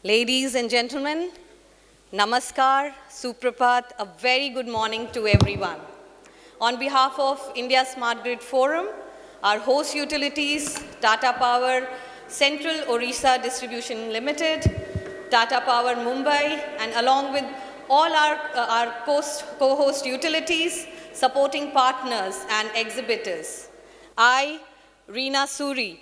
Ladies and gentlemen, Namaskar, Suprapat, a very good morning to everyone. On behalf of India Smart Grid Forum, our host utilities, Tata Power, Central Odisha Distribution Limited, Tata Power Mumbai, and along with all our co-host utilities, supporting partners and exhibitors. I, Reena Suri,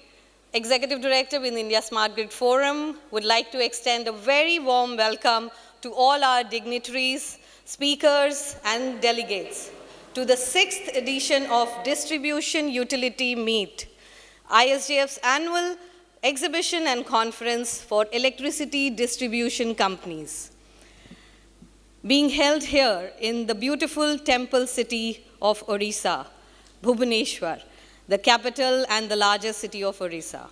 Executive Director with India Smart Grid Forum, would like to extend a very warm welcome to all our dignitaries, speakers, and delegates to the 6th edition of Distribution Utility Meet, ISGF's annual exhibition and conference for electricity distribution companies, being held here in the beautiful temple city of Odisha, Bhubaneswar, the capital and the largest city of Odisha.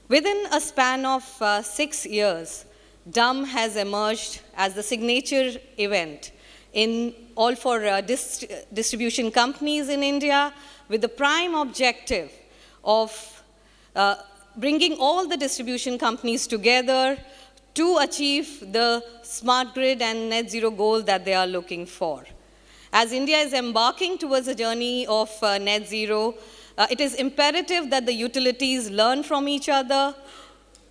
Within a span of 6 years, DUM has emerged as the signature event in all for distribution companies in India, with the prime objective of bringing all the distribution companies together to achieve the smart grid and net zero goal that they are looking for. As India is embarking towards a journey of net zero, it is imperative that the utilities learn from each other,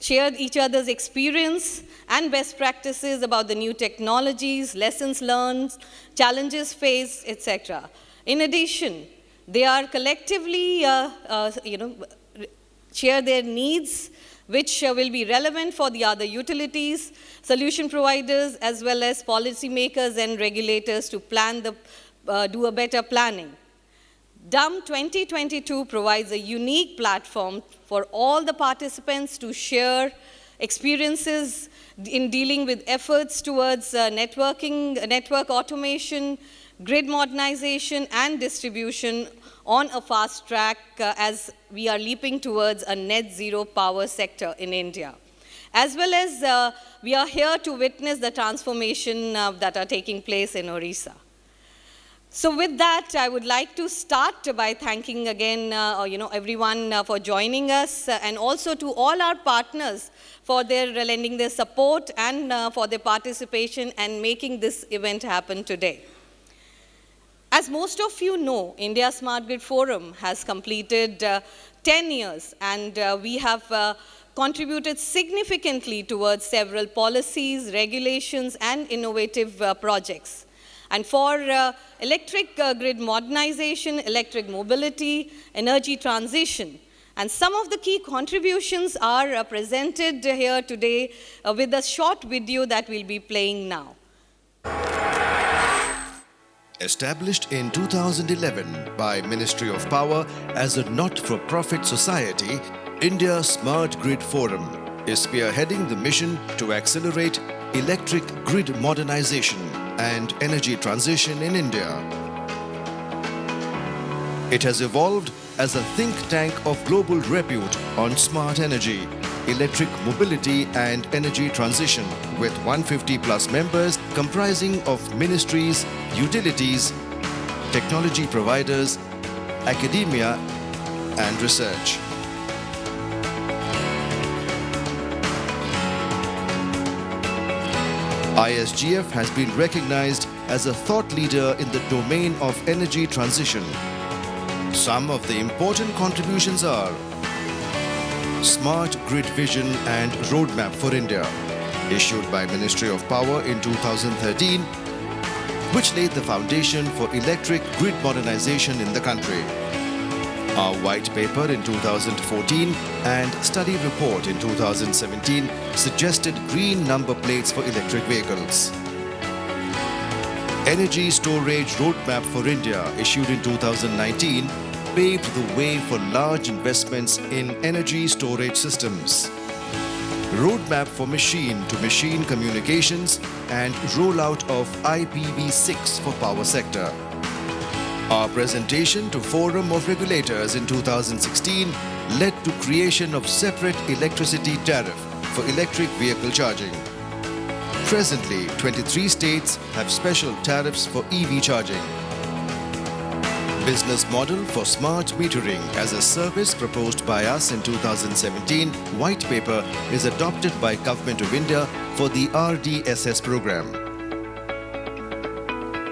share each other's experience and best practices about the new technologies, lessons learned, challenges faced, etc. In addition, they are collectively, share their needs, which will be relevant for the other utilities, solution providers, as well as policymakers and regulators to plan do a better planning. DUM 2022 provides a unique platform for all the participants to share experiences in dealing with efforts towards network automation, grid modernization, and distribution on a fast track as we are leaping towards a net zero power sector in India. As well as we are here to witness the transformation that are taking place in Odisha. So with that, I would like to start by thanking again everyone for joining us, and also to all our partners for their lending their support and for their participation and making this event happen today. As most of you know, India Smart Grid Forum has completed 10 years, and we have contributed significantly towards several policies, regulations, and innovative projects. And for electric grid modernization, electric mobility, energy transition. And some of the key contributions are presented here today with a short video that we'll be playing now. Established in 2011 by Ministry of Power as a not-for-profit society, India Smart Grid Forum is spearheading the mission to accelerate electric grid modernization and energy transition in India. It has evolved as a think tank of global repute on smart energy, electric mobility and energy transition, with 150 plus members comprising of ministries, utilities, technology providers, academia and research. ISGF has been recognized as a thought leader in the domain of energy transition. Some of the important contributions are Smart Grid Vision and Roadmap for India, issued by Ministry of Power in 2013, which laid the foundation for electric grid modernization in the country. Our white paper in 2014 and study report in 2017 suggested green number plates for electric vehicles. Energy Storage Roadmap for India, issued in 2019, paved the way for large investments in energy storage systems. Roadmap for machine-to-machine communications and rollout of IPv6 for power sector. Our presentation to Forum of Regulators in 2016 led to creation of separate electricity tariff for electric vehicle charging. Presently, 23 states have special tariffs for EV charging. Business model for smart metering as a service proposed by us in 2017 white paper is adopted by Government of India for the RDSS program.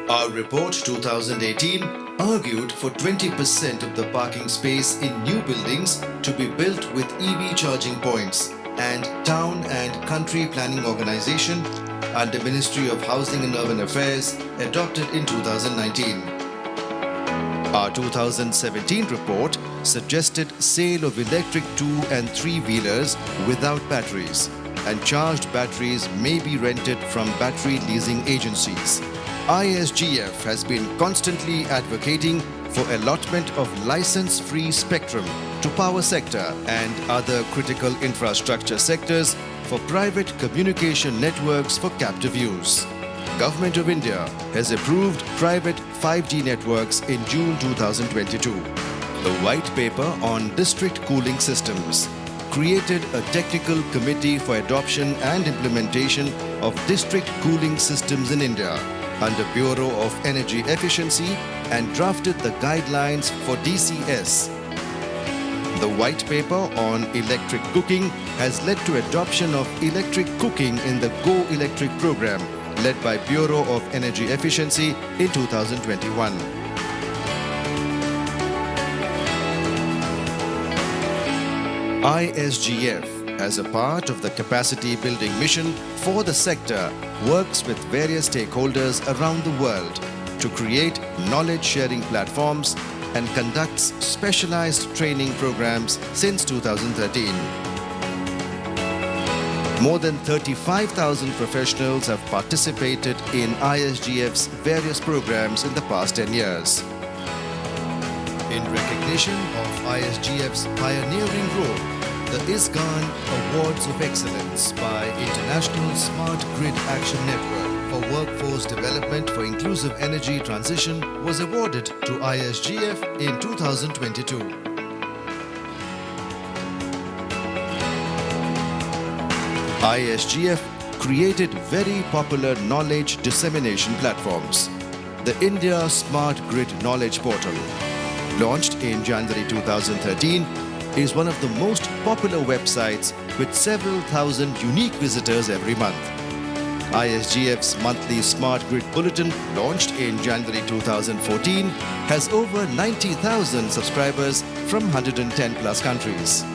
Our report 2018 argued for 20% of the parking space in new buildings to be built with EV charging points, and Town and Country Planning Organization under Ministry of Housing and Urban Affairs adopted in 2019. Our 2017 report suggested sale of electric 2- and 3-wheelers without batteries, and charged batteries may be rented from battery leasing agencies. ISGF has been constantly advocating for allotment of license-free spectrum to power sector and other critical infrastructure sectors for private communication networks for captive use. Government of India has approved private 5G networks in June 2022. The white paper on district cooling systems created a technical committee for adoption and implementation of district cooling systems in India under Bureau of Energy Efficiency and drafted the guidelines for DCS. The white paper on electric cooking has led to adoption of electric cooking in the Go Electric program led by Bureau of Energy Efficiency in 2021. ISGF, as a part of the capacity building mission for the sector, works with various stakeholders around the world to create knowledge sharing platforms and conducts specialized training programs since 2013. More than 35,000 professionals have participated in ISGF's various programs in the past 10 years. In recognition of ISGF's pioneering role, the ISGAN Awards of Excellence by International Smart Grid Action Network for Workforce Development for Inclusive Energy Transition was awarded to ISGF in 2022. ISGF created very popular knowledge dissemination platforms. The India Smart Grid Knowledge Portal, launched in January 2013, is one of the most popular websites with several thousand unique visitors every month. ISGF's monthly Smart Grid Bulletin, launched in January 2014, has over 90,000 subscribers from 110 plus countries.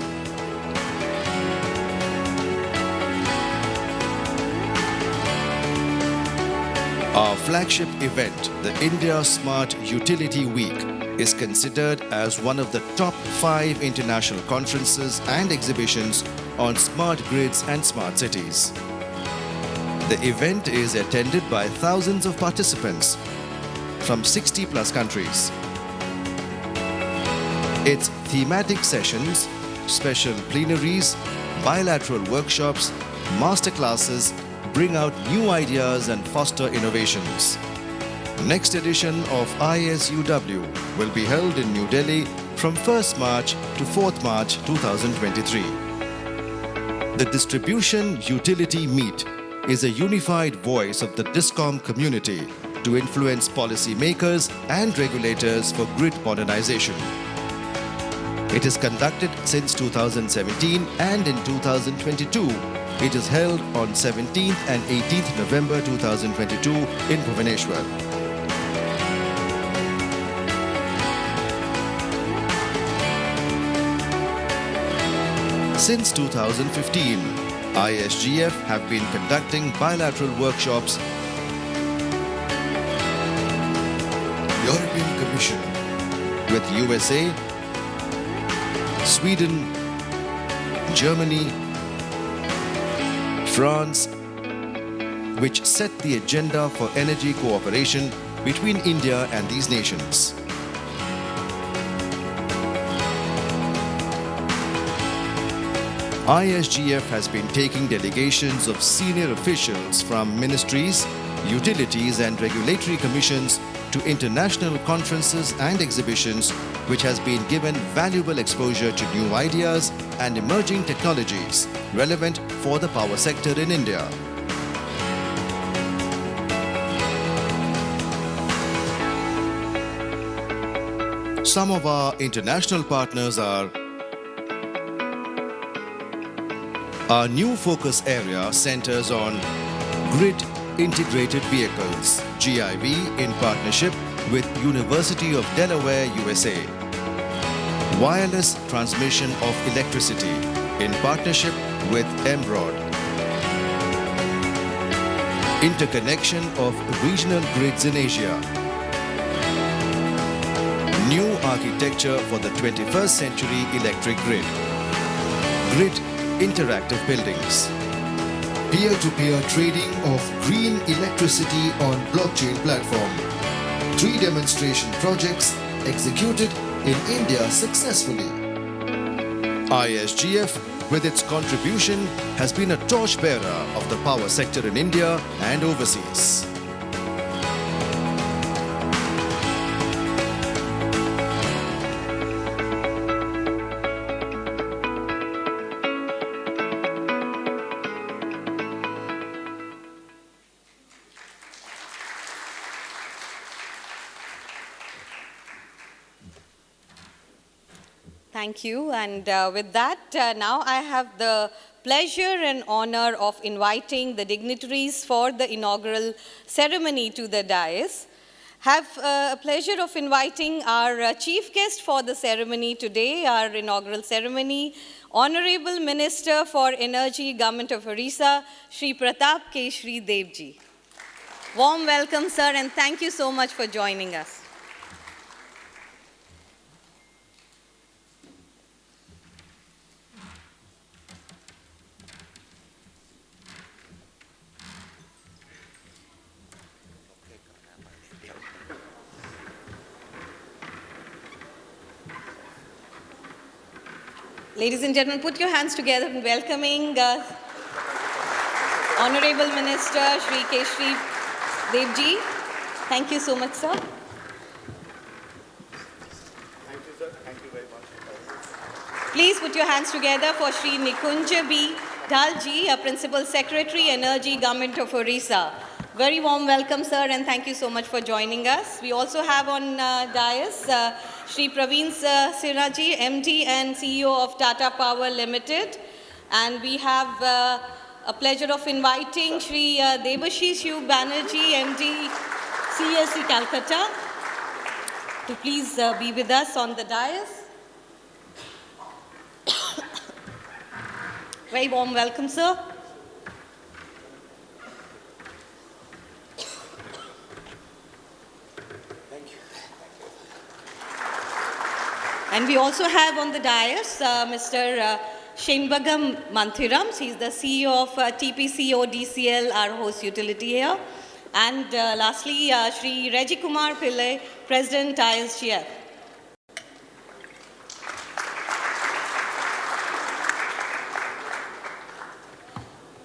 Our flagship event, the India Smart Utility Week, is considered as one of the top 5 international conferences and exhibitions on smart grids and smart cities. The event is attended by thousands of participants from 60 plus countries. Its thematic sessions, special plenaries, bilateral workshops, masterclasses bring out new ideas and foster innovations. Next edition of ISUW will be held in New Delhi from 1st March to 4th March 2023. The Distribution Utility Meet is a unified voice of the Discom community to influence policy makers and regulators for grid modernization. It is conducted since 2017, and in 2022, it is held on 17th and 18th November 2022 in Bhubaneswar. Since 2015, ISGF have been conducting bilateral workshops. European Commission with USA, Sweden, Germany, France, which set the agenda for energy cooperation between India and these nations. ISGF has been taking delegations of senior officials from ministries, utilities and regulatory commissions to international conferences and exhibitions, which has been given valuable exposure to new ideas and emerging technologies relevant for the power sector in India. Some of our international partners are: our new focus area centers on Grid Integrated Vehicles, GIV, in partnership with University of Delaware, USA. Wireless Transmission of Electricity, in partnership with MROD. Interconnection of regional grids in Asia. New architecture for the 21st century electric grid. Grid interactive buildings. Peer-to-peer trading of green electricity on blockchain platform. 3 demonstration projects executed in India successfully. ISGF, with its contribution, has been a torchbearer of the power sector in India and overseas. Thank you. And with that, now I have the pleasure and honor of inviting the dignitaries for the inaugural ceremony to the dais. Have a pleasure of inviting our chief guest for the ceremony today, our inaugural ceremony, Honourable Minister for Energy, Government of Odisha, Shri Pratap Keshari Devji. Warm welcome, sir, and thank you so much for joining us. Ladies and gentlemen, put your hands together in welcoming Honourable Minister Shri Keshari Devji. Thank you so much, sir. Thank you, sir. Thank you very much. Please put your hands together for Shri Nikunj B. Dalji, a Principal Secretary, Energy, Government of Odisha. Very warm welcome, sir, and thank you so much for joining us. We also have on dais Shri Praveen Siraji, MD and CEO of Tata Power Limited. And we have a pleasure of inviting Shri Debashish Banerjee, MD, CESC Calcutta, to please be with us on the dais. Very warm welcome, sir. And we also have on the dais Mr. Shenbagam Manthirams. He's the CEO of TPCODL, our host utility here. And lastly, Shri Reggie Kumar Pillai, President ISGF.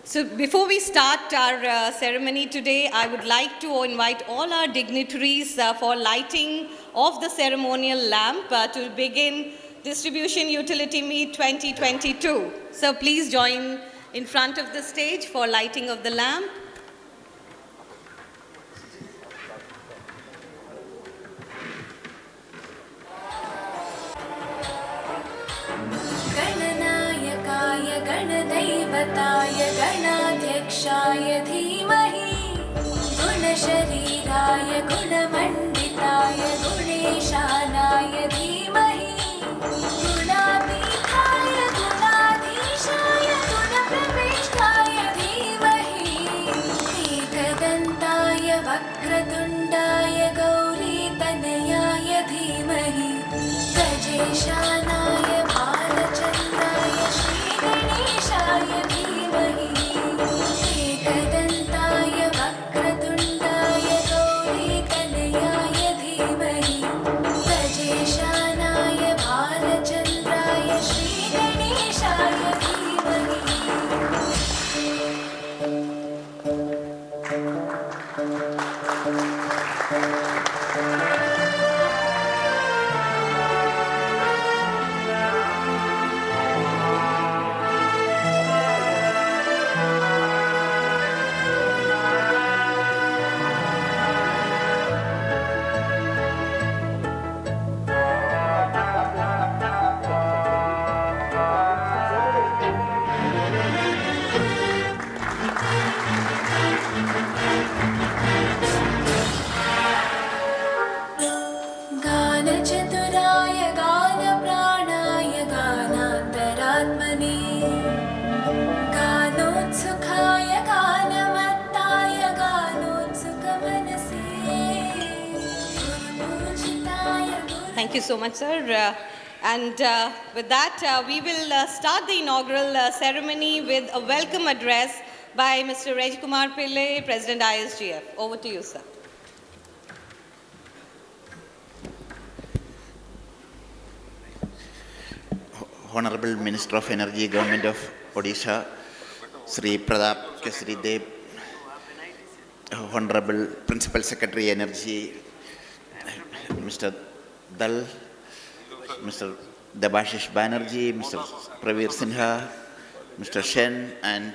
So before we start our ceremony today, I would like to invite all our dignitaries for lighting of the ceremonial lamp to begin Distribution Utility Meet 2022. So please join in front of the stage for lighting of the lamp. गणदैवताय गणाध्यक्षाय धीमहि गुणशरीराय गुणमण्डिताय गुणेशानाय धीमहि गुणातीताय गुणाधीशाय गुणप्रविष्टाय धीमहि एकदन्ताय वक्रतुण्डाय गौरीतनयाय धीमहि गजेशानाय बालचन्द्राय गणेशाय धीमहि एकदन्ताय वक्रतुण्डाय गौरीतनयाय Thank you so much, sir. With that, we will start the inaugural ceremony with a welcome address by Mr. Kumar Pillai, President ISGF. Over to you, sir. Honourable Minister of Energy, Government of Odisha, Shri Pratap, Keshari, Honourable Principal Secretary Energy, Mr. Dal, Mr. Debashish Banerjee, Mr. Pravir Sinha, Mr. Shen, and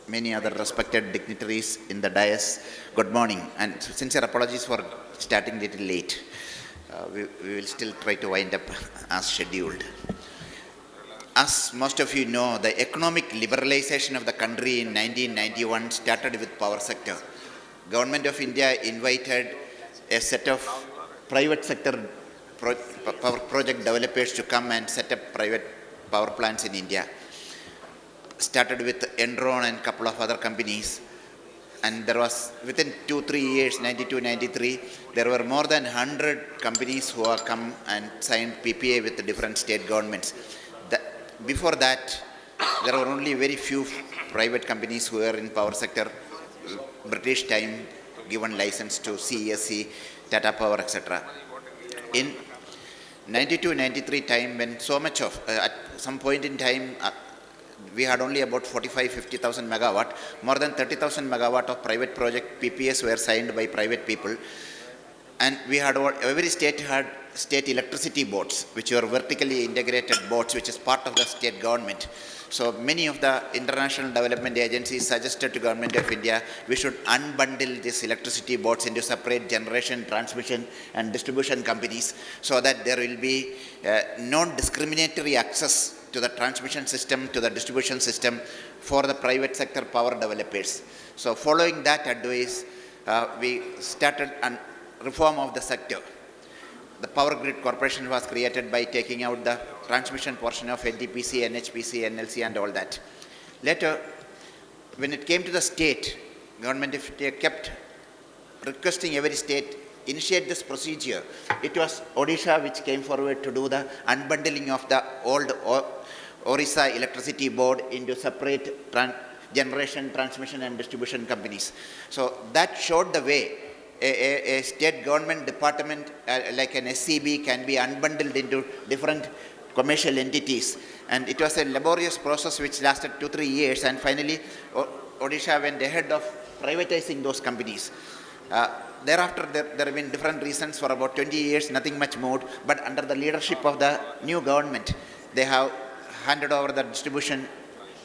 many other respected dignitaries in the dais. Good morning, and sincere apologies for starting a little late. We will still try to wind up as scheduled. As most of you know, the economic liberalization of the country in 1991 started with power sector. Government of India invited a set of private sector power project developers to come and set up private power plants in India. Started with Enron and a couple of other companies. And there was, within 2-3 years, 92, 93, there were more than 100 companies who have come and signed PPA with the different state governments. Before that, there were only very few private companies who were in power sector, British time, given license to CESC, Tata Power, etc. In 92-93 time, when so much of, at some point in time, we had only about 45-50,000 megawatt, more than 30,000 megawatt of private project PPAs were signed by private people. And we had, every state had state electricity boards, which were vertically integrated boards, which is part of the state government. So many of the international development agencies suggested to Government of India, we should unbundle these electricity boards into separate generation, transmission and distribution companies, so that there will be non-discriminatory access to the transmission system, to the distribution system for the private sector power developers. So following that advice, we started a reform of the sector. The Power Grid Corporation was created by taking out the transmission portion of NTPC, NHPC, NLC and all that. Later, when it came to the state, Government of India kept requesting every state initiate this procedure. It was Odisha which came forward to do the unbundling of the old Orissa Electricity Board into separate generation, transmission and distribution companies. So that showed the way. A state government department like an SCB can be unbundled into different commercial entities, and it was a laborious process which lasted 2-3 years, and finally Odisha went ahead of privatizing those companies. Thereafter there have been different reasons. For about 20 years nothing much moved, but under the leadership of the new government they have handed over the distribution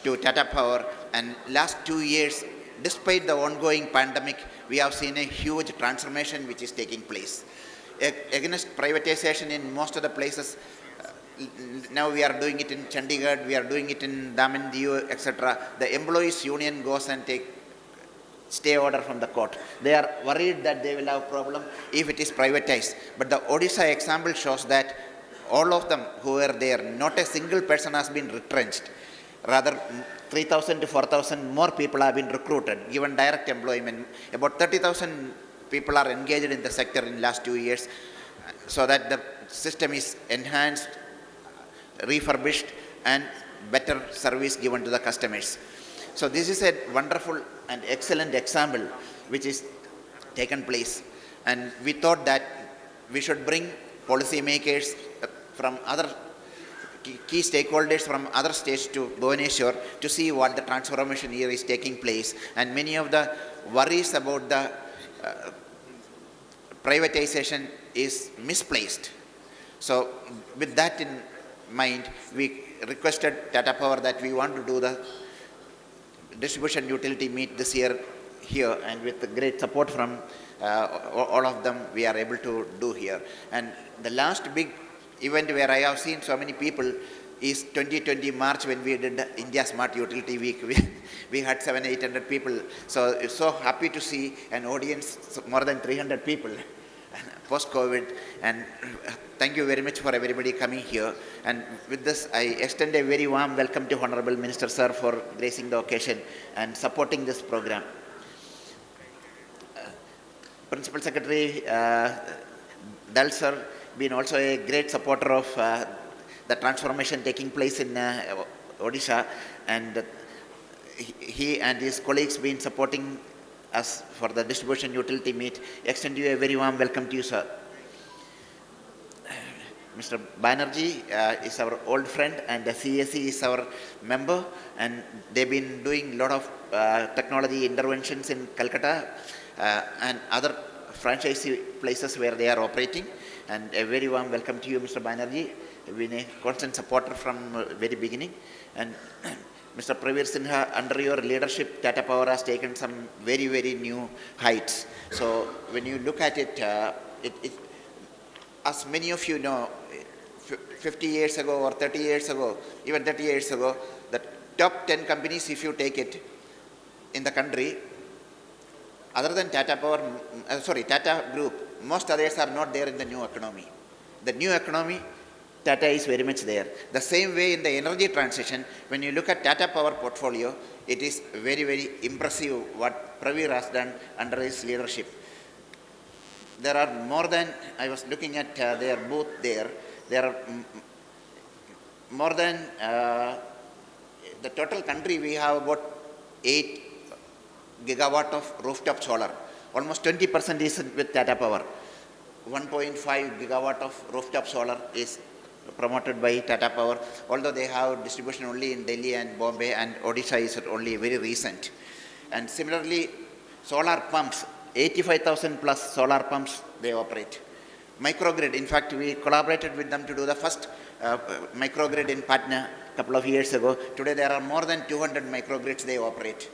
to Tata Power, and last 2 years, despite the ongoing pandemic, we have seen a huge transformation which is taking place. Against privatization in most of the places, now we are doing it in Chandigarh, we are doing it in Daman, Diu, etc. The employees union goes and take stay order from the court. They are worried that they will have problem if it is privatized. But the Odisha example shows that all of them who were there, not a single person has been retrenched. Rather, 3,000 to 4,000 more people have been recruited, given direct employment. About 30,000 people are engaged in the sector in the last 2 years, so that the system is enhanced, refurbished, and better service given to the customers. So this is a wonderful and excellent example which is taken place. And we thought that we should bring policymakers from other key stakeholders from other states to Bhubaneswar to see what the transformation here is taking place, and many of the worries about the privatization is misplaced. So with that in mind, we requested Tata Power that we want to do the distribution utility meet this year here, and with the great support from all of them we are able to do here. And the last big event where I have seen so many people is 2020 March, when we did the India Smart Utility Week. We had 700-800 people. So it's so happy to see an audience, more than 300 people post-COVID. And thank you very much for everybody coming here. And with this, I extend a very warm welcome to Honourable Minister Sir for gracing the occasion and supporting this program. Principal Secretary Dal Sir, been also a great supporter of the transformation taking place in Odisha, and he and his colleagues been supporting us for the distribution utility meet. Extend you a very warm welcome to you, sir. Mr. Banerjee is our old friend, and the CESC is our member, and they've been doing a lot of technology interventions in Calcutta and other franchisee places where they are operating. And a very warm welcome to you, Mr. Banerjee. You've been a constant supporter from very beginning. And Mr. Pravir Sinha, under your leadership, Tata Power has taken some very, very new heights. So when you look at it, as many of you know, 50 years ago or 30 years ago, even 30 years ago, the top 10 companies, if you take it in the country, other than Tata Group, most others are not there in the new economy. The new economy, Tata is very much there. The same way in the energy transition, when you look at Tata Power portfolio, it is very, very impressive what Pravir has done under his leadership. There are more than, I was looking at their booth there are more than, the total country we have about 8 gigawatt of rooftop solar. Almost 20% is with Tata Power. 1.5 gigawatt of rooftop solar is promoted by Tata Power, although they have distribution only in Delhi and Bombay, and Odisha is only very recent. And similarly, solar pumps, 85,000 plus solar pumps they operate. Microgrid, in fact, we collaborated with them to do the first microgrid in Patna a couple of years ago. Today there are more than 200 microgrids they operate.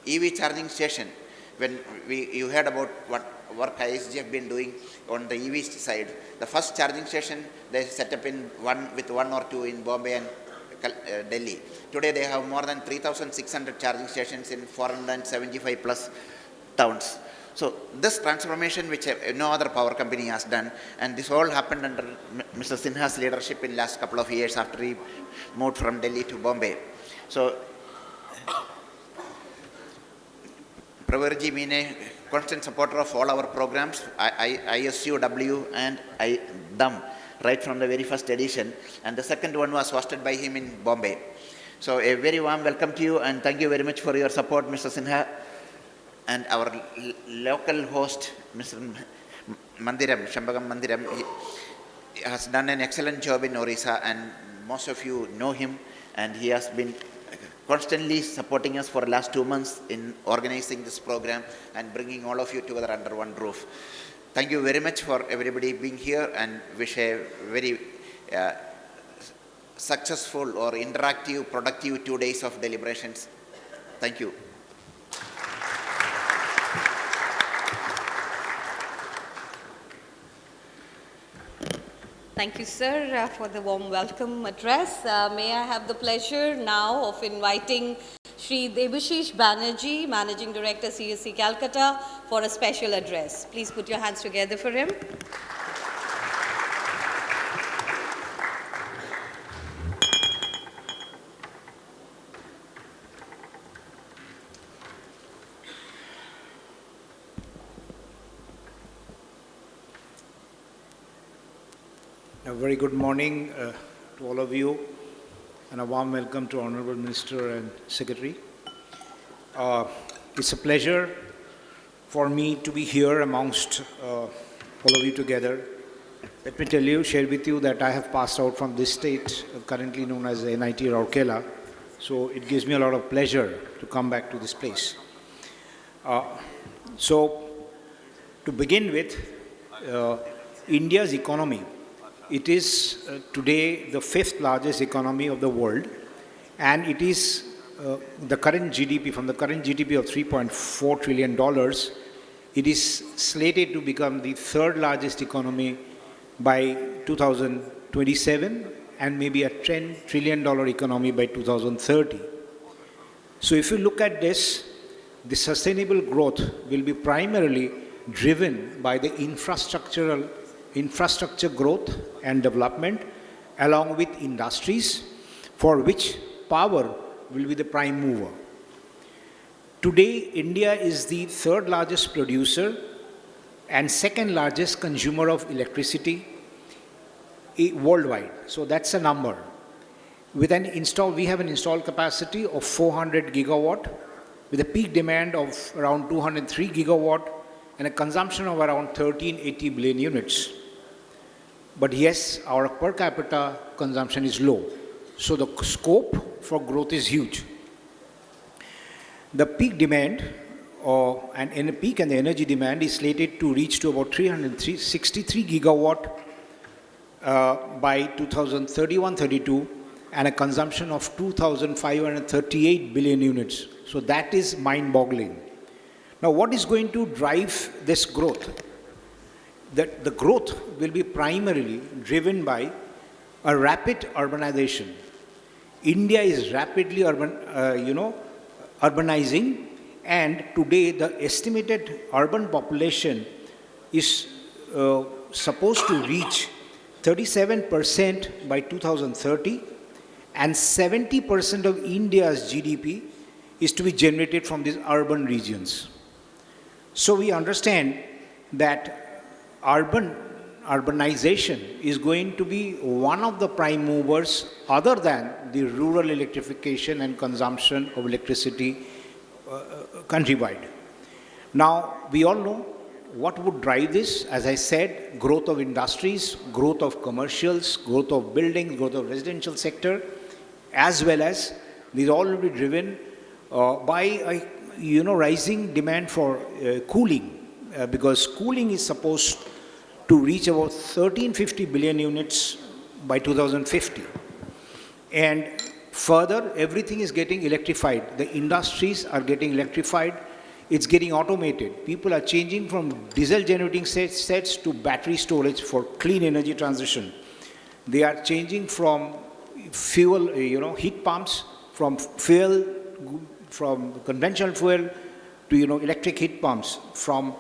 EV charging station, when you heard about what work ISGF been doing on the EV side, the first charging station they set up with one or two in Bombay and Delhi. Today they have more than 3,600 charging stations in 475 plus towns. So this transformation which no other power company has done, and this all happened under Mr. Sinha's leadership in last couple of years after he moved from Delhi to Bombay. So Pravirji been a constant supporter of all our programs, ISUW and DAM, right from the very first edition, and the second one was hosted by him in Bombay. So a very warm welcome to you, and thank you very much for your support, Mr. Sinha. And our local host, Mr. Mandiram, Shambagam Mandiram, he has done an excellent job in Odisha, and most of you know him, and he has been constantly supporting us for the last 2 months in organizing this program and bringing all of you together under one roof. Thank you very much for everybody being here, and wish a very successful or interactive, productive 2 days of deliberations. Thank you. Thank you, sir, for the warm welcome address. May I have the pleasure now of inviting Shri Debashish Banerjee, Managing Director, CESC Calcutta, for a special address. Please put your hands together for him. A very good morning to all of you, and a warm welcome to Honourable Minister and Secretary. It's a pleasure for me to be here amongst all of you together. Let me tell you, share with you that I have passed out from this state, currently known as NITI Rourkela, so it gives me a lot of pleasure to come back to this place. So, to begin with, India's economy, it is today the 5th largest economy of the world, and it is the current GDP, from the current GDP of $3.4 trillion, it is slated to become the 3rd largest economy by 2027 and maybe a $10 trillion economy by 2030. So if you look at this, the sustainable growth will be primarily driven by the infrastructure growth and development, along with industries for which power will be the prime mover. Today, India is the 3rd largest producer and 2nd largest consumer of electricity, worldwide. So that's a number. We have an installed capacity of 400 gigawatt with a peak demand of around 203 gigawatt and a consumption of around 1380 billion units. But yes, our per capita consumption is low. So the scope for growth is huge. The peak demand and the energy demand is slated to reach to about 363 gigawatt by 2031-32 and a consumption of 2,538 billion units. So that is mind-boggling. Now, what is going to drive this growth? The growth will be primarily driven by a rapid urbanization. India is rapidly urbanizing, and today the estimated urban population is supposed to reach 37% by 2030, and 70% of India's GDP is to be generated from these urban regions. So we understand that urbanization is going to be one of the prime movers other than the rural electrification and consumption of electricity countrywide. Now, we all know what would drive this. As I said, growth of industries, growth of commercials, growth of buildings, growth of residential sector, as well as these all will be driven by rising demand for cooling, because cooling is supposed to reach about 1350 billion units by 2050. And further, everything is getting electrified. The industries are getting electrified. It's getting automated. People are changing from diesel generating sets to battery storage for clean energy transition. They are changing from fuel, heat pumps, from conventional fuel to, electric heat pumps, from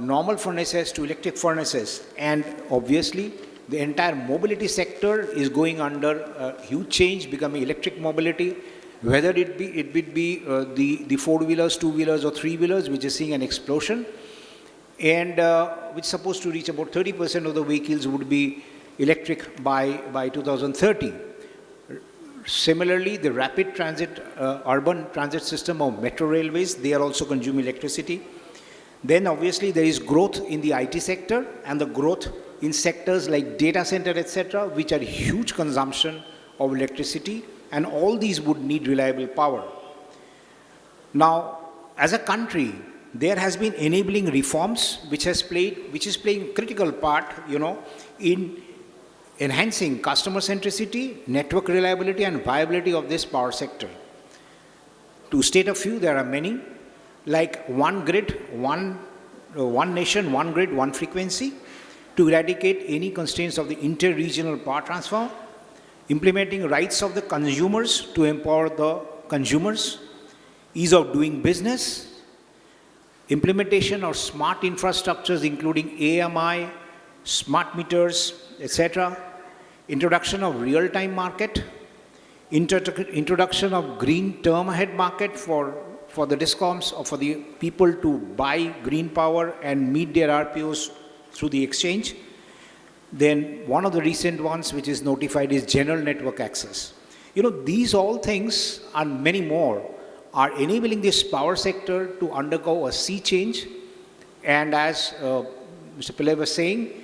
normal furnaces to electric furnaces. And obviously, the entire mobility sector is going under a huge change, becoming electric mobility, whether it be the four-wheelers, two-wheelers or three-wheelers, which is seeing an explosion, and which is supposed to reach about 30% of the vehicles would be electric by 2030. Similarly, the rapid transit, urban transit system of metro railways, they are also consuming electricity. Then obviously there is growth in the IT sector and the growth in sectors like data center, etc., which are huge consumption of electricity, and all these would need reliable power. Now, as a country, there has been enabling reforms which is playing critical part, in enhancing customer centricity, network reliability and viability of this power sector. To state a few, there are many, like one grid, one nation, one grid, one frequency, to eradicate any constraints of the inter-regional power transfer, implementing rights of the consumers to empower the consumers, ease of doing business, implementation of smart infrastructures including AMI, smart meters, etc., introduction of real-time market, introduction of green term ahead market for the Discoms or for the people to buy green power and meet their RPOs through the exchange. Then one of the recent ones which is notified is general network access. These all things and many more are enabling this power sector to undergo a sea change. And as Mr. Pillai was saying,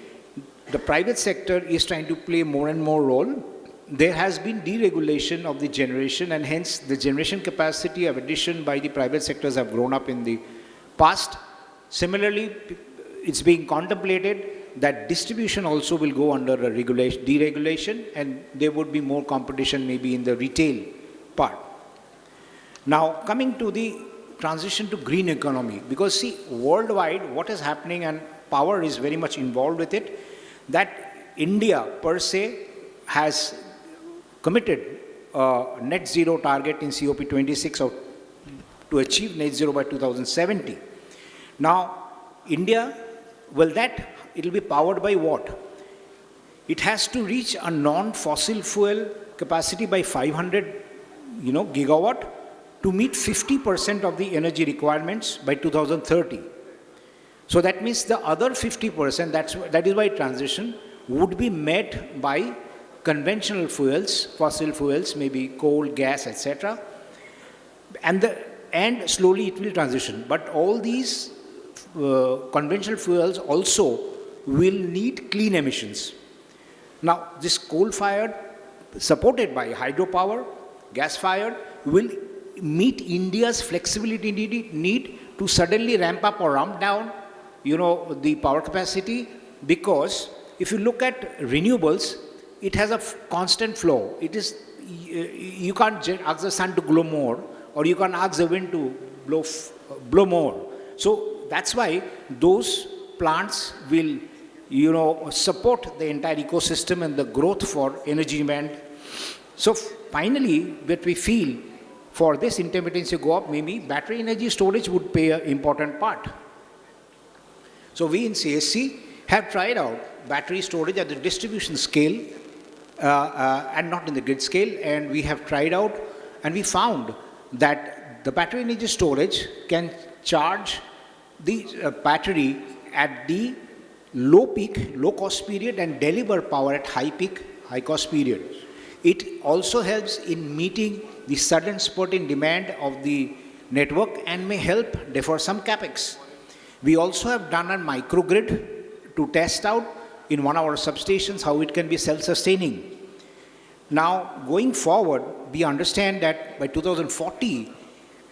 the private sector is trying to play more and more role. There has been deregulation of the generation, and hence the generation capacity of addition by the private sectors have grown up in the past. Similarly, it's being contemplated that distribution also will go under a deregulation, and there would be more competition maybe in the retail part. Now, coming to the transition to green economy, because see, worldwide what is happening, and power is very much involved with it, that India per se has committed net zero target in COP26 to achieve net zero by 2070. Now, India, it will be powered by what? It has to reach a non-fossil fuel capacity by 500 gigawatt to meet 50% of the energy requirements by 2030. So that means the other 50%, that is why transition, would be met by conventional fuels, fossil fuels, maybe coal, gas, etc. And slowly it will transition. But all these conventional fuels also will need clean emissions. Now, this coal-fired, supported by hydropower, gas-fired, will meet India's flexibility need to suddenly ramp up or ramp down, the power capacity, because if you look at renewables, it has a constant flow. It is, you can't ask the sun to glow more, or you can't ask the wind to blow more. So that's why those plants will, support the entire ecosystem and the growth for energy demand. So finally, what we feel for this intermittency go up, maybe battery energy storage would play an important part. So we in CESC have tried out battery storage at the distribution scale and not in the grid scale, and we have tried out and we found that the battery energy storage can charge the battery at the low peak, low cost period and deliver power at high peak, high cost period. It also helps in meeting the sudden spurt in demand of the network and may help defer some capex. We also have done a microgrid to test out in one of our substations how it can be self-sustaining. Now, going forward, we understand that by 2040,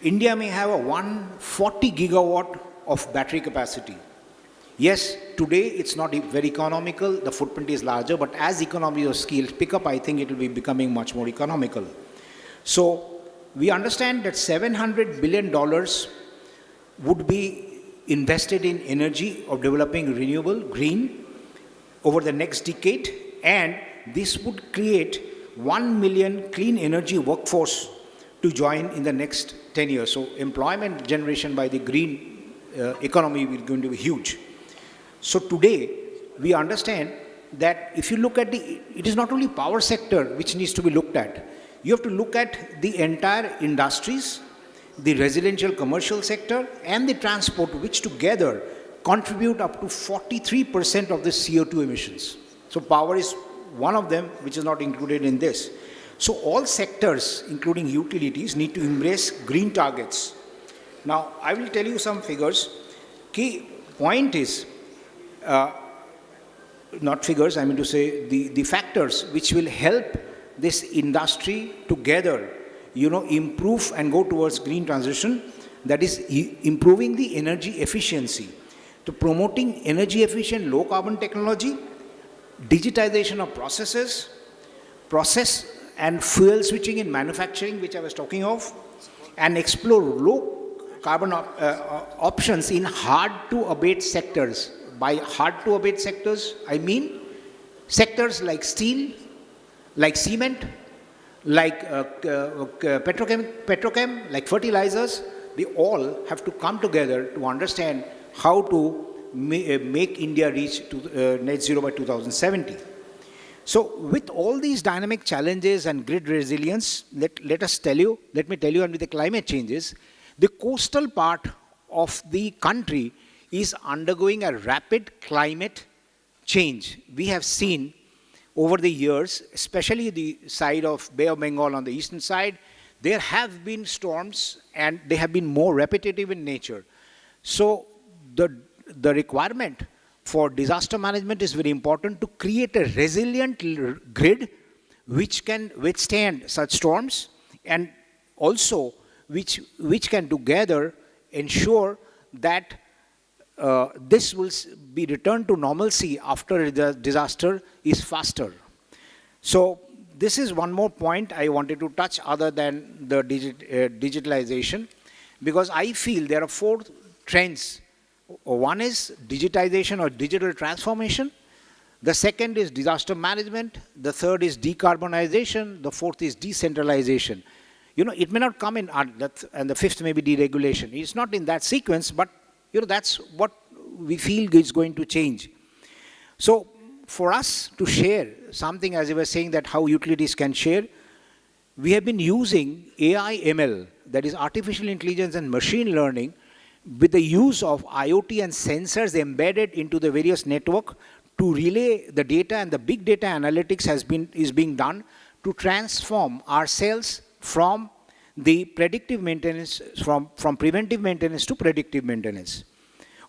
India may have a 140 gigawatt of battery capacity. Yes, today it's not very economical, the footprint is larger, but as economies of scale pick up, I think it will be becoming much more economical. So, we understand that $700 billion would be invested in energy of developing renewable, green, over the next decade, and this would create 1 million clean energy workforce to join in the next 10 years. So employment generation by the green economy is going to be huge. So today, we understand that if you look at it is not only power sector which needs to be looked at. You have to look at the entire industries, the residential commercial sector, and the transport, which together contribute up to 43% of the CO2 emissions. So power is one of them which is not included in this. So all sectors, including utilities, need to embrace green targets. Now, I will tell you some figures. Key point is, not figures, I mean to say the factors which will help this industry together, improve and go towards green transition, that is improving the energy efficiency, to promoting energy efficient low carbon technology, digitization of processes, process and fuel switching in manufacturing, which I was talking of, and explore low carbon options in hard to abate sectors. By hard to abate sectors, I mean sectors like steel, like cement, like petrochem, like fertilizers. They all have to come together to understand how to make India reach to, net zero by 2070. So with all these dynamic challenges and grid resilience, let me tell you, and with the climate changes, the coastal part of the country is undergoing a rapid climate change. We have seen over the years, especially the side of Bay of Bengal on the eastern side, there have been storms and they have been more repetitive in nature. So the requirement for disaster management is very important to create a resilient grid which can withstand such storms and also which can together ensure that this will be returned to normalcy after the disaster is faster. So this is one more point I wanted to touch other than the digitalization, because I feel there are 4 trends. One is digitization or digital transformation. The second is disaster management. The third is decarbonization. The fourth is decentralization. It may not come in, and the fifth may be deregulation. It's not in that sequence, but that's what we feel is going to change. So for us to share something, as I was saying, that how utilities can share, we have been using AI ML, that is artificial intelligence and machine learning, with the use of IoT and sensors embedded into the various network to relay the data, and the big data analytics is being done to transform ourselves from the predictive maintenance, from preventive maintenance to predictive maintenance.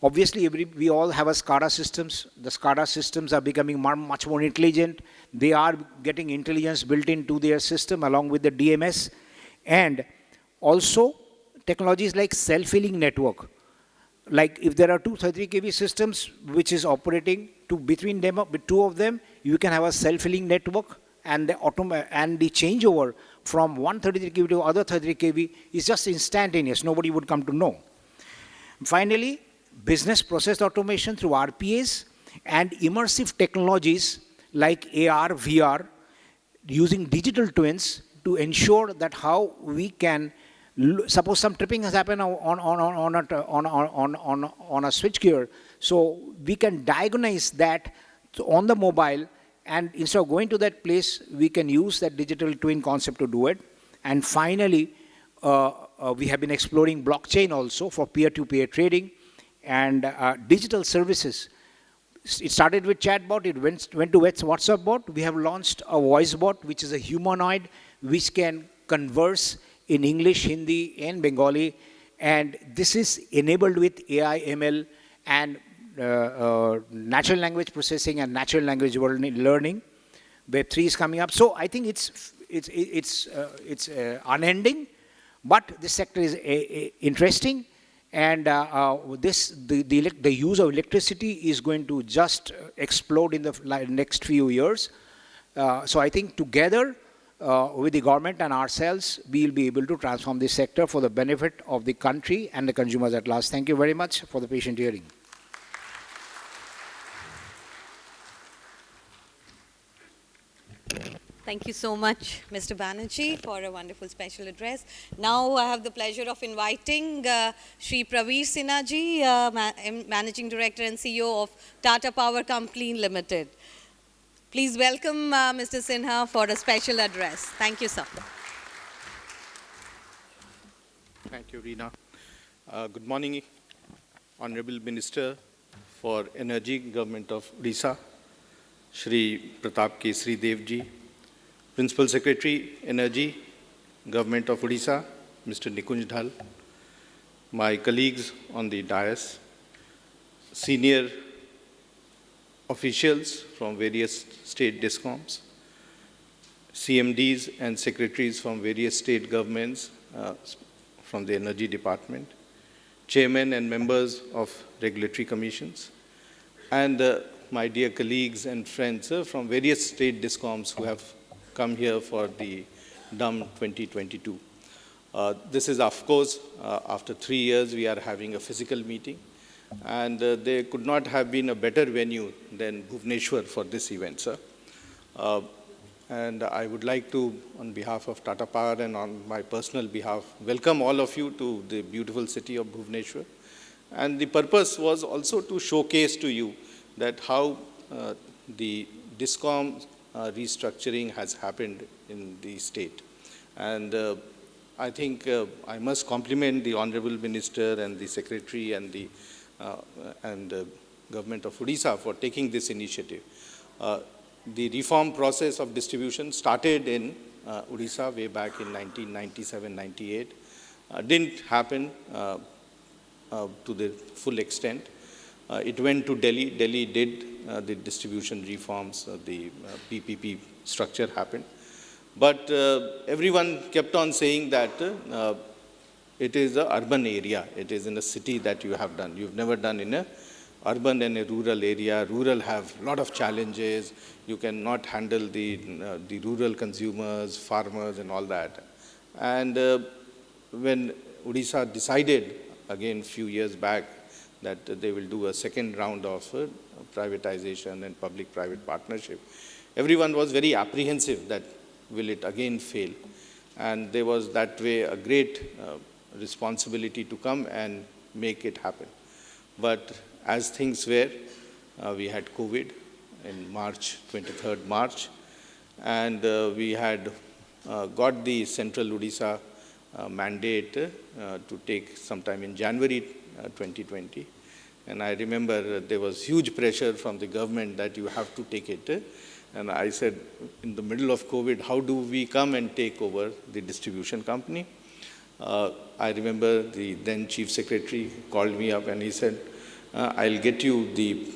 Obviously, we all have a SCADA systems. The SCADA systems are becoming much more intelligent. They are getting intelligence built into their system along with the DMS. And also, technologies like self-healing network. Like if there are two 33 kV systems which is operating, between them, two of them, you can have a self-healing network, and the changeover from one 33 kV to other 33 kV is just instantaneous. Nobody would come to know. Finally, business process automation through RPAs and immersive technologies like AR, VR, using digital twins to ensure that how we can, suppose some tripping has happened on a switch gear, so we can diagnose that on the mobile, and instead of going to that place, we can use that digital twin concept to do it. And finally, we have been exploring blockchain also for peer-to-peer trading and digital services. It started with chatbot, it went to WhatsApp bot. We have launched a voice bot, which is a humanoid, which can converse in English, Hindi, and Bengali. And this is enabled with AI, ML, and natural language processing and natural language learning. Web3 is coming up. So I think it's unending, but this sector is interesting. And the use of electricity is going to just explode in the next few years. So I think together with the government and ourselves, we will be able to transform this sector for the benefit of the country and the consumers at large. Thank you very much for the patient hearing. Thank you so much, Mr. Banerjee, for a wonderful special address. Now I have the pleasure of inviting Shri Praveer Sinha ji, Managing Director and CEO of Tata Power Company Limited. Please welcome Mr. Sinha for a special address. Thank you, sir. Thank you, Reena. Good morning, Honourable Minister for Energy, Government of Odisha, Shri Pratap Keshari Dev ji, Principal Secretary, Energy, Government of Odisha, Mr. Nikunj Dhal, my colleagues on the dais, senior officials from various state Discoms, CMDs and secretaries from various state governments from the Energy Department, chairmen and members of regulatory commissions, and my dear colleagues and friends from various state Discoms who have come here for the DUM 2022. This is, of course, after 3 years, we are having a physical meeting, and there could not have been a better venue than Bhubaneswar for this event, sir. And I would like to, on behalf of Tata Power and on my personal behalf, welcome all of you to the beautiful city of Bhubaneswar. And the purpose was also to showcase to you that how the Discom restructuring has happened in the state. And I think I must compliment the Honourable Minister and the Secretary and the Government of Odisha for taking this initiative. The reform process of distribution started in Odisha way back in 1997-98. Didn't happen to the full extent. It went to Delhi. Delhi did the distribution reforms, the PPP structure happened. But everyone kept on saying that it is an urban area. It is in a city that you have done. You've never done in a urban and a rural area. Rural have a lot of challenges. You cannot handle the rural consumers, farmers and all that. And when Odisha decided, again a few years back, that they will do a second round of privatization and public-private partnership, everyone was very apprehensive that will it again fail. And there was that way a great responsibility to come and make it happen. But as things were, we had COVID in March, 23rd March, and we had got the Central Odisha mandate to take sometime in January 2020. And I remember there was huge pressure from the government that you have to take it. And I said, in the middle of COVID, how do we come and take over the distribution company? I remember the then Chief Secretary called me up and he said, I'll get you the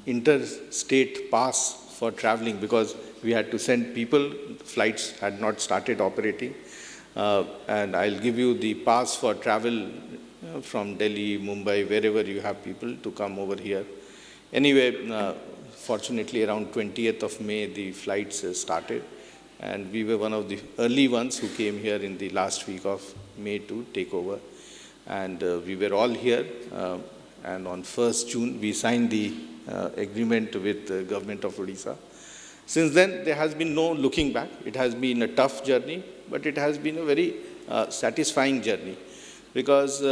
interstate pass for traveling, because we had to send people, flights had not started operating, and I'll give you the pass for travel from Delhi, Mumbai, wherever you have people to come over here. Anyway, fortunately around 20th of May, the flights started, and we were one of the early ones who came here in the last week of May to take over. And we were all here, and on 1st June, we signed the agreement with the government of Odisha. Since then, there has been no looking back. It has been a tough journey, but it has been a very satisfying journey, because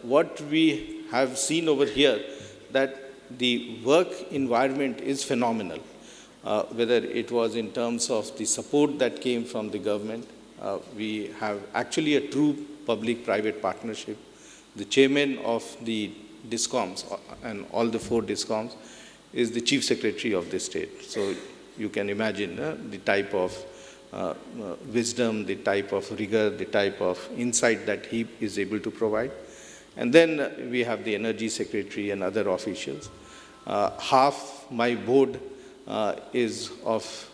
what we have seen over here, that the work environment is phenomenal. Whether it was in terms of the support that came from the government, we have actually a true public-private partnership. The chairman of the Discoms and all the 4 Discoms is the Chief Secretary of the state. So you can imagine the type of wisdom, the type of rigor, the type of insight that he is able to provide. And then we have the Energy Secretary and other officials. Half my board is of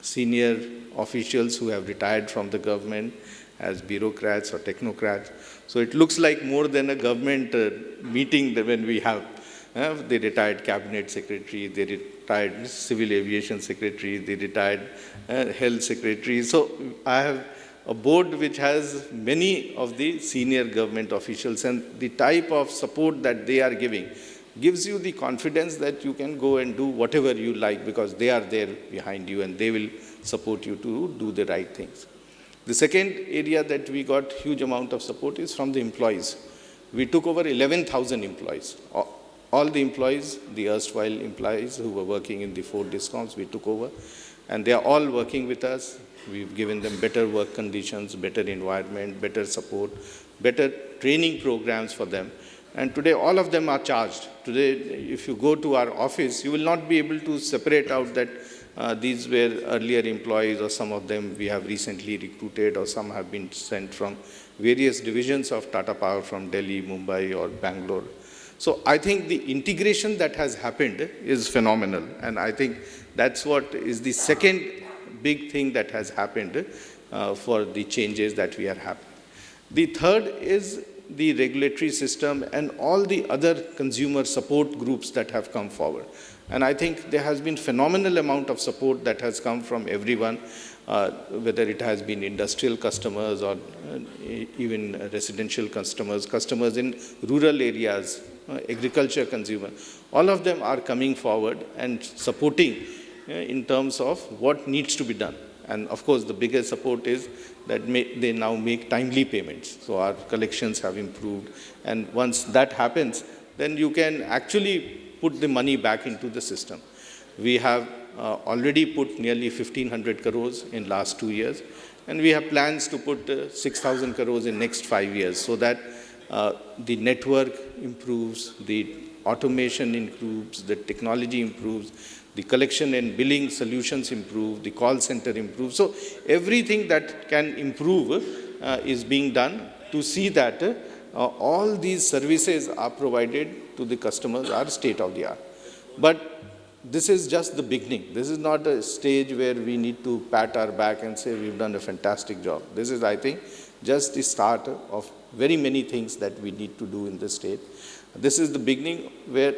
senior officials who have retired from the government as bureaucrats or technocrats. So it looks like more than a government meeting when we have the retired cabinet secretary, the retired civil aviation secretary, the retired health secretary. So I have a board which has many of the senior government officials, and the type of support that they are giving gives you the confidence that you can go and do whatever you like, because they are there behind you and they will support you to do the right things. The second area that we got huge amount of support is from the employees. We took over 11,000 employees. All the employees, the erstwhile employees who were working in the 4 Discoms, we took over, and they are all working with us. We've given them better work conditions, better environment, better support, better training programs for them. And today, all of them are charged. Today, if you go to our office, you will not be able to separate out that these were earlier employees, or some of them we have recently recruited, or some have been sent from various divisions of Tata Power from Delhi, Mumbai, or Bangalore. So I think the integration that has happened is phenomenal. And I think that's what is the second big thing that has happened for the changes that we are having. The third is the regulatory system and all the other consumer support groups that have come forward. And I think there has been phenomenal amount of support that has come from everyone, whether it has been industrial customers or even residential customers, customers in rural areas, agriculture consumers. All of them are coming forward and supporting in terms of what needs to be done. And of course, the biggest support is that they now make timely payments. So our collections have improved. And once that happens, then you can actually put the money back into the system. We have already put nearly 1,500 crores in last 2 years. And we have plans to put 6,000 crores in next 5 years, so that the network improves, the automation improves, the technology improves, the collection and billing solutions improve, the call center improves. So everything that can improve is being done to see that all these services are provided to the customers are state of the art. But this is just the beginning. This is not a stage where we need to pat our back and say we've done a fantastic job. This is, I think, just the start of very many things that we need to do in the state. This is the beginning where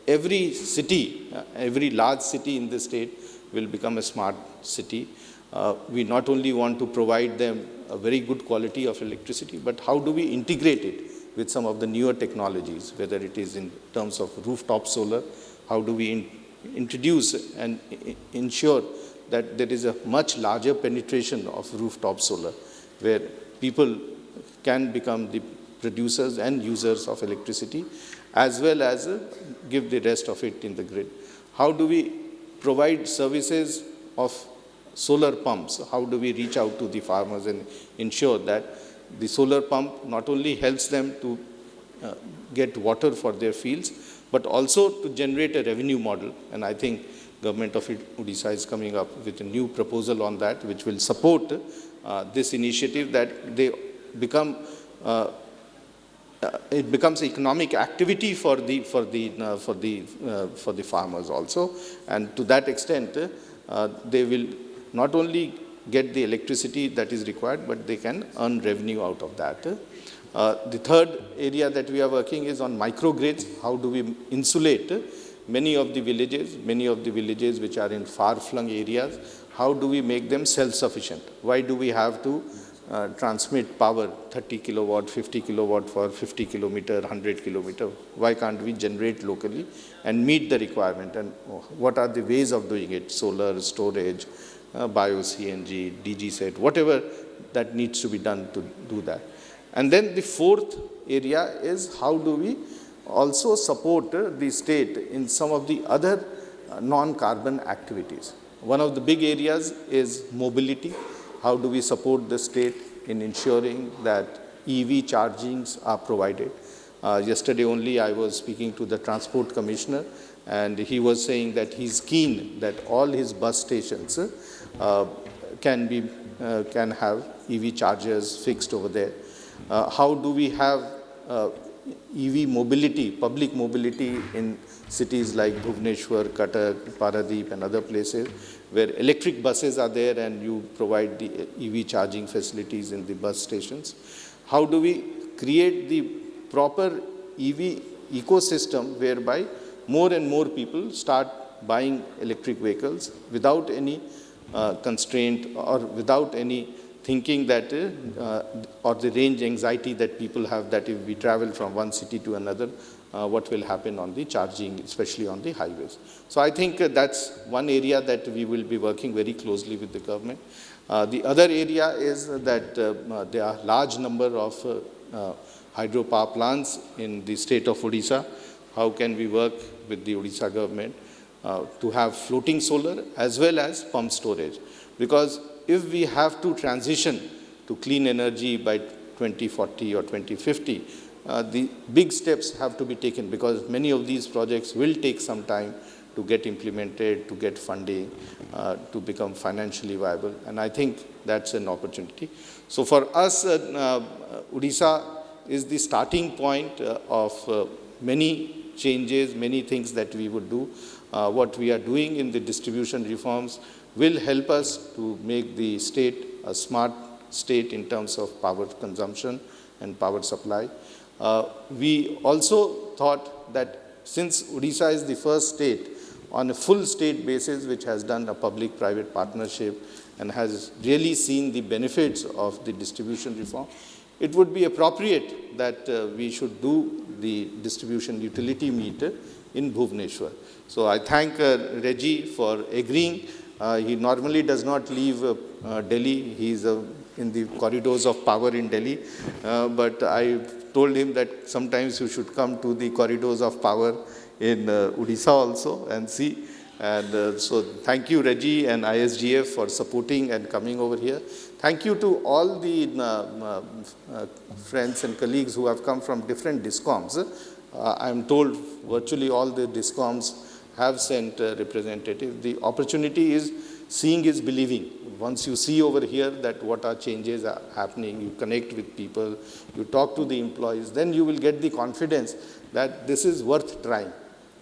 every city, every large city in the state will become a smart city. We not only want to provide them a very good quality of electricity, but how do we integrate it with some of the newer technologies, whether it is in terms of rooftop solar, how do we introduce and ensure that there is a much larger penetration of rooftop solar, where people can become the producers and users of electricity, as well as give the rest of it in the grid. How do we provide services of solar pumps? How do we reach out to the farmers and ensure that the solar pump not only helps them to get water for their fields, but also to generate a revenue model. And I think Government of Odisha is coming up with a new proposal on that, which will support this initiative, that they become it becomes economic activity for the farmers also, and to that extent they will not only get the electricity that is required, but they can earn revenue out of that. The third area that we are working is on microgrids. How do we insulate many of the villages which are in far-flung areas? How do we make them self-sufficient? Why do we have to transmit power 30 kilowatt, 50 kilowatt for 50 kilometer, 100 kilometer? Why can't we generate locally and meet the requirement? And what are the ways of doing it? Solar, storage, bio-CNG, DG set, whatever that needs to be done to do that. And then the fourth area is how do we also support the state in some of the other non-carbon activities. One of the big areas is mobility. How do we support the state in ensuring that EV chargings are provided? Yesterday only I was speaking to the Transport Commissioner, and he was saying that he's keen that all his bus stations can have EV chargers fixed over there. How do we have EV mobility, public mobility in cities like Bhubaneswar, Cuttack, Paradeep and other places where electric buses are there and you provide the EV charging facilities in the bus stations? How do we create the proper EV ecosystem whereby more and more people start buying electric vehicles without any constraint or without any thinking that or the range anxiety that people have, that if we travel from one city to another, what will happen on the charging, especially on the highways. So I think that's one area that we will be working very closely with the government. The other area is that there are large number of hydropower plants in the state of Odisha. How can we work with the Odisha government to have floating solar as well as pump storage? Because if we have to transition to clean energy by 2040 or 2050, the big steps have to be taken, because many of these projects will take some time to get implemented, to get funding, to become financially viable. And I think that's an opportunity. So for us, Odisha is the starting point of many changes, many things that we would do. What we are doing in the distribution reforms will help us to make the state a smart state in terms of power consumption and power supply. We also thought that since Odisha is the first state on a full state basis which has done a public-private partnership and has really seen the benefits of the distribution reform, it would be appropriate that we should do the distribution utility meet in Bhubaneswar. So I thank Reggie for agreeing. He normally does not leave Delhi. He is in the corridors of power in Delhi. But I told him that sometimes you should come to the corridors of power in Odisha also and see. And so thank you, Reggie and ISGF, for supporting and coming over here. Thank you to all the friends and colleagues who have come from different Discoms. I'm told virtually all the Discoms have sent representatives. The opportunity is seeing is believing. Once you see over here that what are changes are happening, you connect with people, you talk to the employees, then you will get the confidence that this is worth trying.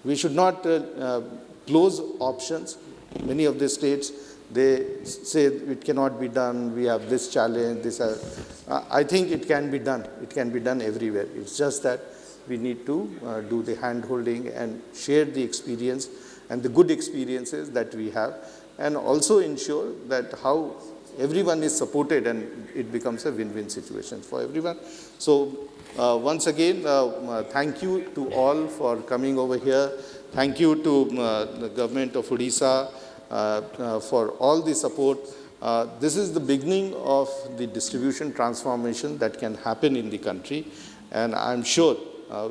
We should not close options. Many of the states, they say it cannot be done, we have this challenge, I think it can be done. It can be done everywhere. It's just that we need to do the hand-holding and share the experience and the good experiences that we have, and also ensure that how everyone is supported and it becomes a win-win situation for everyone. So once again, thank you to all for coming over here. Thank you to the government of Odisha for all the support. This is the beginning of the distribution transformation that can happen in the country, and I'm sure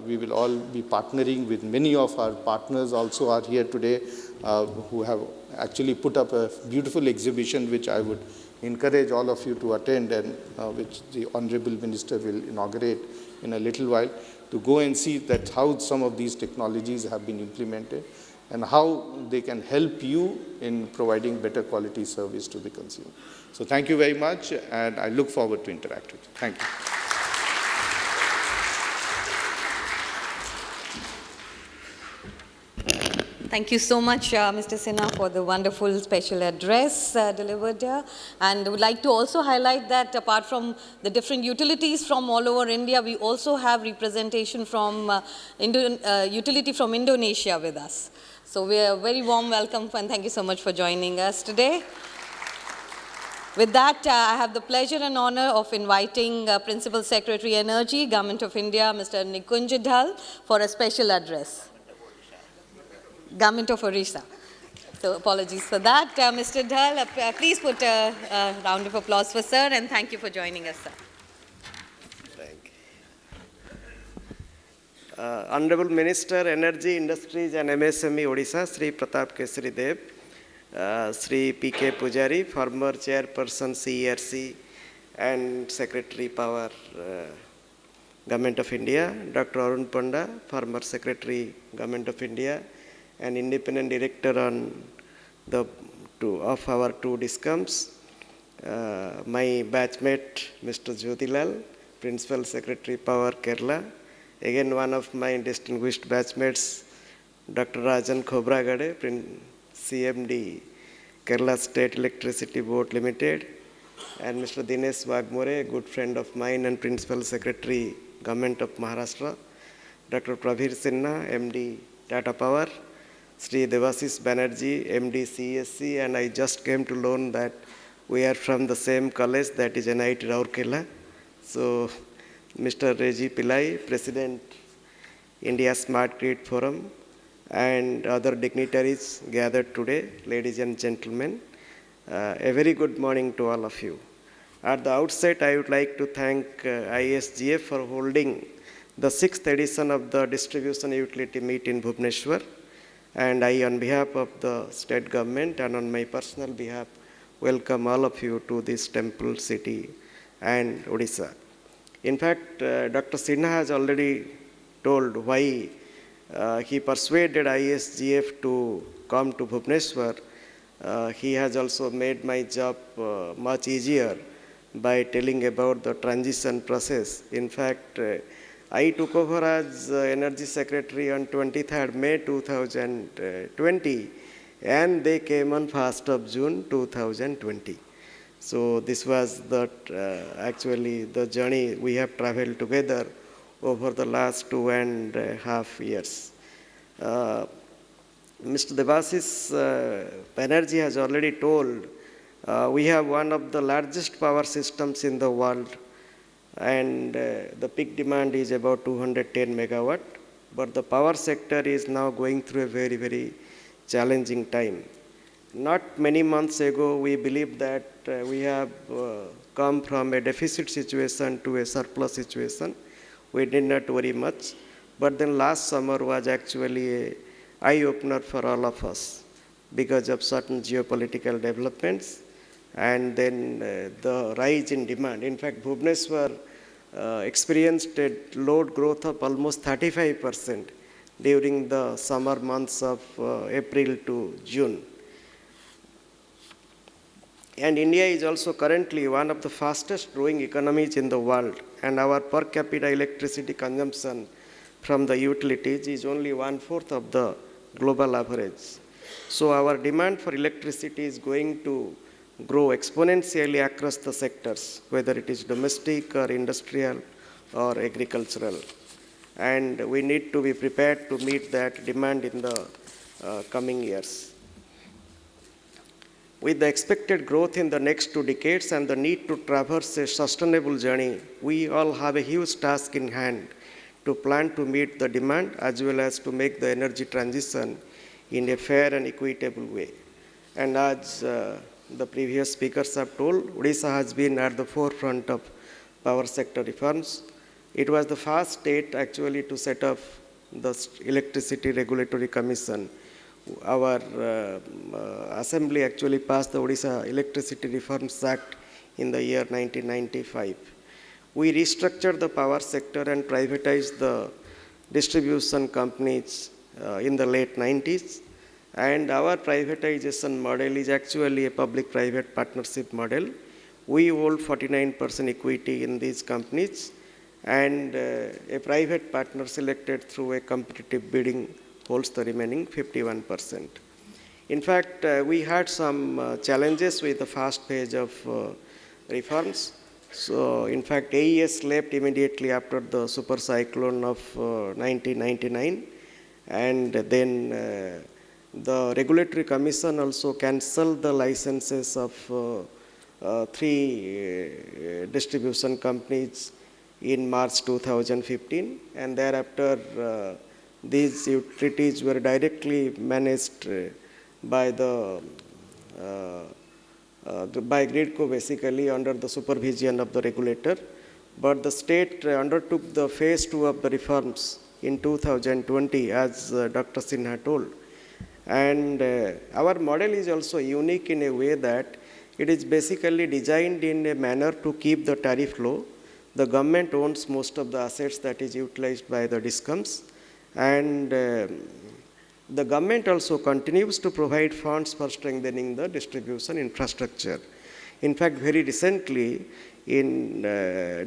we will all be partnering with many of our partners also are here today who have actually put up a beautiful exhibition which I would encourage all of you to attend and which the Honourable Minister will inaugurate in a little while. to go and see that how some of these technologies have been implemented and how they can help you in providing better quality service to the consumer. So thank you very much, and I look forward to interact with you. Thank you. Thank you so much, Mr. Sinha, for the wonderful special address delivered here. And would like to also highlight that apart from the different utilities from all over India, we also have representation from utility from Indonesia with us. So we are very warm welcome and thank you so much for joining us today. With that, I have the pleasure and honor of inviting Principal Secretary Energy, Government of India, Mr. Nikunj Dhal, for a special address. Government of Odisha. So apologies for that. Mr. Dhal, please put a round of applause for sir, and thank you for joining us, sir. Thank you. Honourable Minister, Energy, Industries and MSME Odisha, Shri Pratap Keshari Dev, Shri P.K. Pujari, former Chairperson CESC and Secretary Power, Government of India, Dr. Arun Panda, former Secretary, Government of India, and Independent Director on of our two Discoms, my batchmate, Mr. Jyotilal, Principal Secretary Power, Kerala, again one of my distinguished batchmates, Dr. Rajan Khobragade, CMD, Kerala State Electricity Board Limited, and Mr. Dinesh Wagmore, a good friend of mine and Principal Secretary, Government of Maharashtra, Dr. Pravir Sinha, MD, Tata Power, Shri Devashish Banerjee, MD, CESC, and I just came to learn that we are from the same college, that is NITI Rourkela. So, Mr. Reji Pillai, President, India Smart Grid Forum, and other dignitaries gathered today, ladies and gentlemen. A very good morning to all of you. At the outset, I would like to thank ISGF for holding the 6th edition of the Distribution Utility Meet in Bhubaneswar. And I, on behalf of the state government and on my personal behalf, welcome all of you to this temple city and Odisha. In fact, Dr. Sinha has already told why he persuaded ISGF to come to Bhubaneswar. He has also made my job much easier by telling about the transition process. In fact, I took over as Energy Secretary on 23rd May 2020, and they came on 1st of June 2020. So this was actually the journey we have traveled together over the last 2.5 years. Mr. Devashish Banerjee has already told we have one of the largest power systems in the world, and the peak demand is about 210 megawatt, but the power sector is now going through a very, very challenging time. Not many months ago, we believed that we have come from a deficit situation to a surplus situation. We did not worry much, but then last summer was actually an eye-opener for all of us because of certain geopolitical developments and then the rise in demand. In fact, Bhubaneswar experienced a load growth of almost 35% during the summer months of April to June. And India is also currently one of the fastest growing economies in the world, and our per capita electricity consumption from the utilities is only 1/4 of the global average. So our demand for electricity is going to grow exponentially across the sectors, whether it is domestic or industrial or agricultural. And we need to be prepared to meet that demand in the coming years. With the expected growth in the next 2 decades and the need to traverse a sustainable journey, we all have a huge task in hand to plan to meet the demand as well as to make the energy transition in a fair and equitable way. And as the previous speakers have told, Odisha has been at the forefront of power sector reforms. It was the first state actually to set up the Electricity Regulatory Commission. Our assembly actually passed the Odisha Electricity Reforms Act in the year 1995. we restructured the power sector and privatized the distribution companies in the late 90s. And our privatization model is actually a public-private partnership model. We hold 49% equity in these companies, and a private partner selected through a competitive bidding holds the remaining 51%. In fact, we had some challenges with the first phase of reforms. So, in fact, AES left immediately after the super cyclone of 1999, and then the Regulatory Commission also cancelled the licenses of 3 distribution companies in March 2015, and thereafter these utilities were directly managed by the by Gridco basically under the supervision of the regulator. But the state undertook the phase 2 of the reforms in 2020, as Dr. Sinha told. And our model is also unique in a way that it is basically designed in a manner to keep the tariff low. The government owns most of the assets that is utilized by the Discoms, and the government also continues to provide funds for strengthening the distribution infrastructure. In fact, very recently, in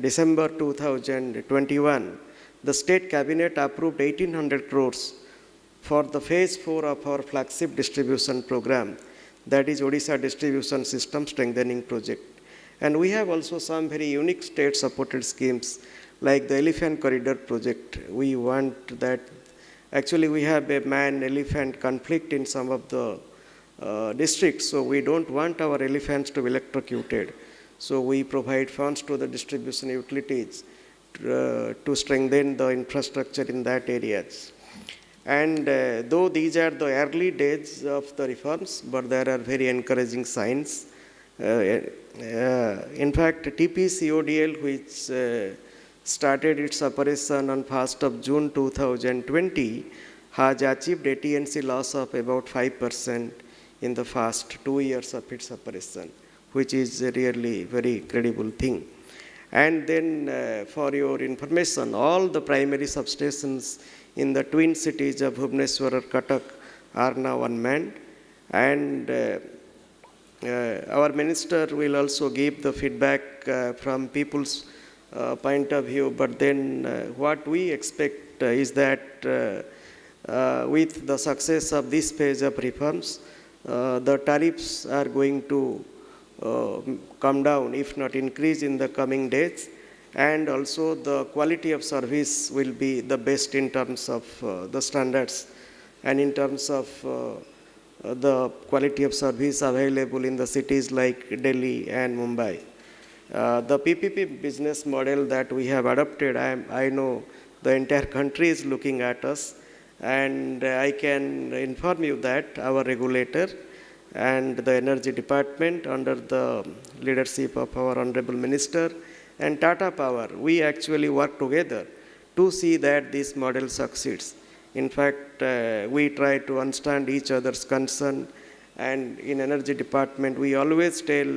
December 2021, the state cabinet approved 1,800 crores for the phase 4 of our flagship distribution program, that is Odisha Distribution System Strengthening Project. And we have also some very unique state-supported schemes like the Elephant Corridor project. We want that, actually we have a man-elephant conflict in some of the districts, so we don't want our elephants to be electrocuted. So we provide funds to the distribution utilities to strengthen the infrastructure in that areas. And though these are the early days of the reforms, but there are very encouraging signs. In fact, TPCODL, which started its operation on 1st of June 2020, has achieved a TNC loss of about 5% in the first 2 years of its operation, which is a really very credible thing. And then for your information, all the primary substations in the twin cities of Bhubaneswar or Cuttack are now unmanned, and our minister will also give the feedback from people's point of view, but then what we expect is that with the success of this phase of reforms, the tariffs are going to come down, if not increase in the coming days, and also the quality of service will be the best in terms of the standards and in terms of the quality of service available in the cities like Delhi and Mumbai. The PPP business model that we have adopted, I know the entire country is looking at us, and I can inform you that our regulator and the Energy Department under the leadership of our Honourable Minister and Tata Power, we actually work together to see that this model succeeds. In fact, we try to understand each other's concern, and in Energy Department we always tell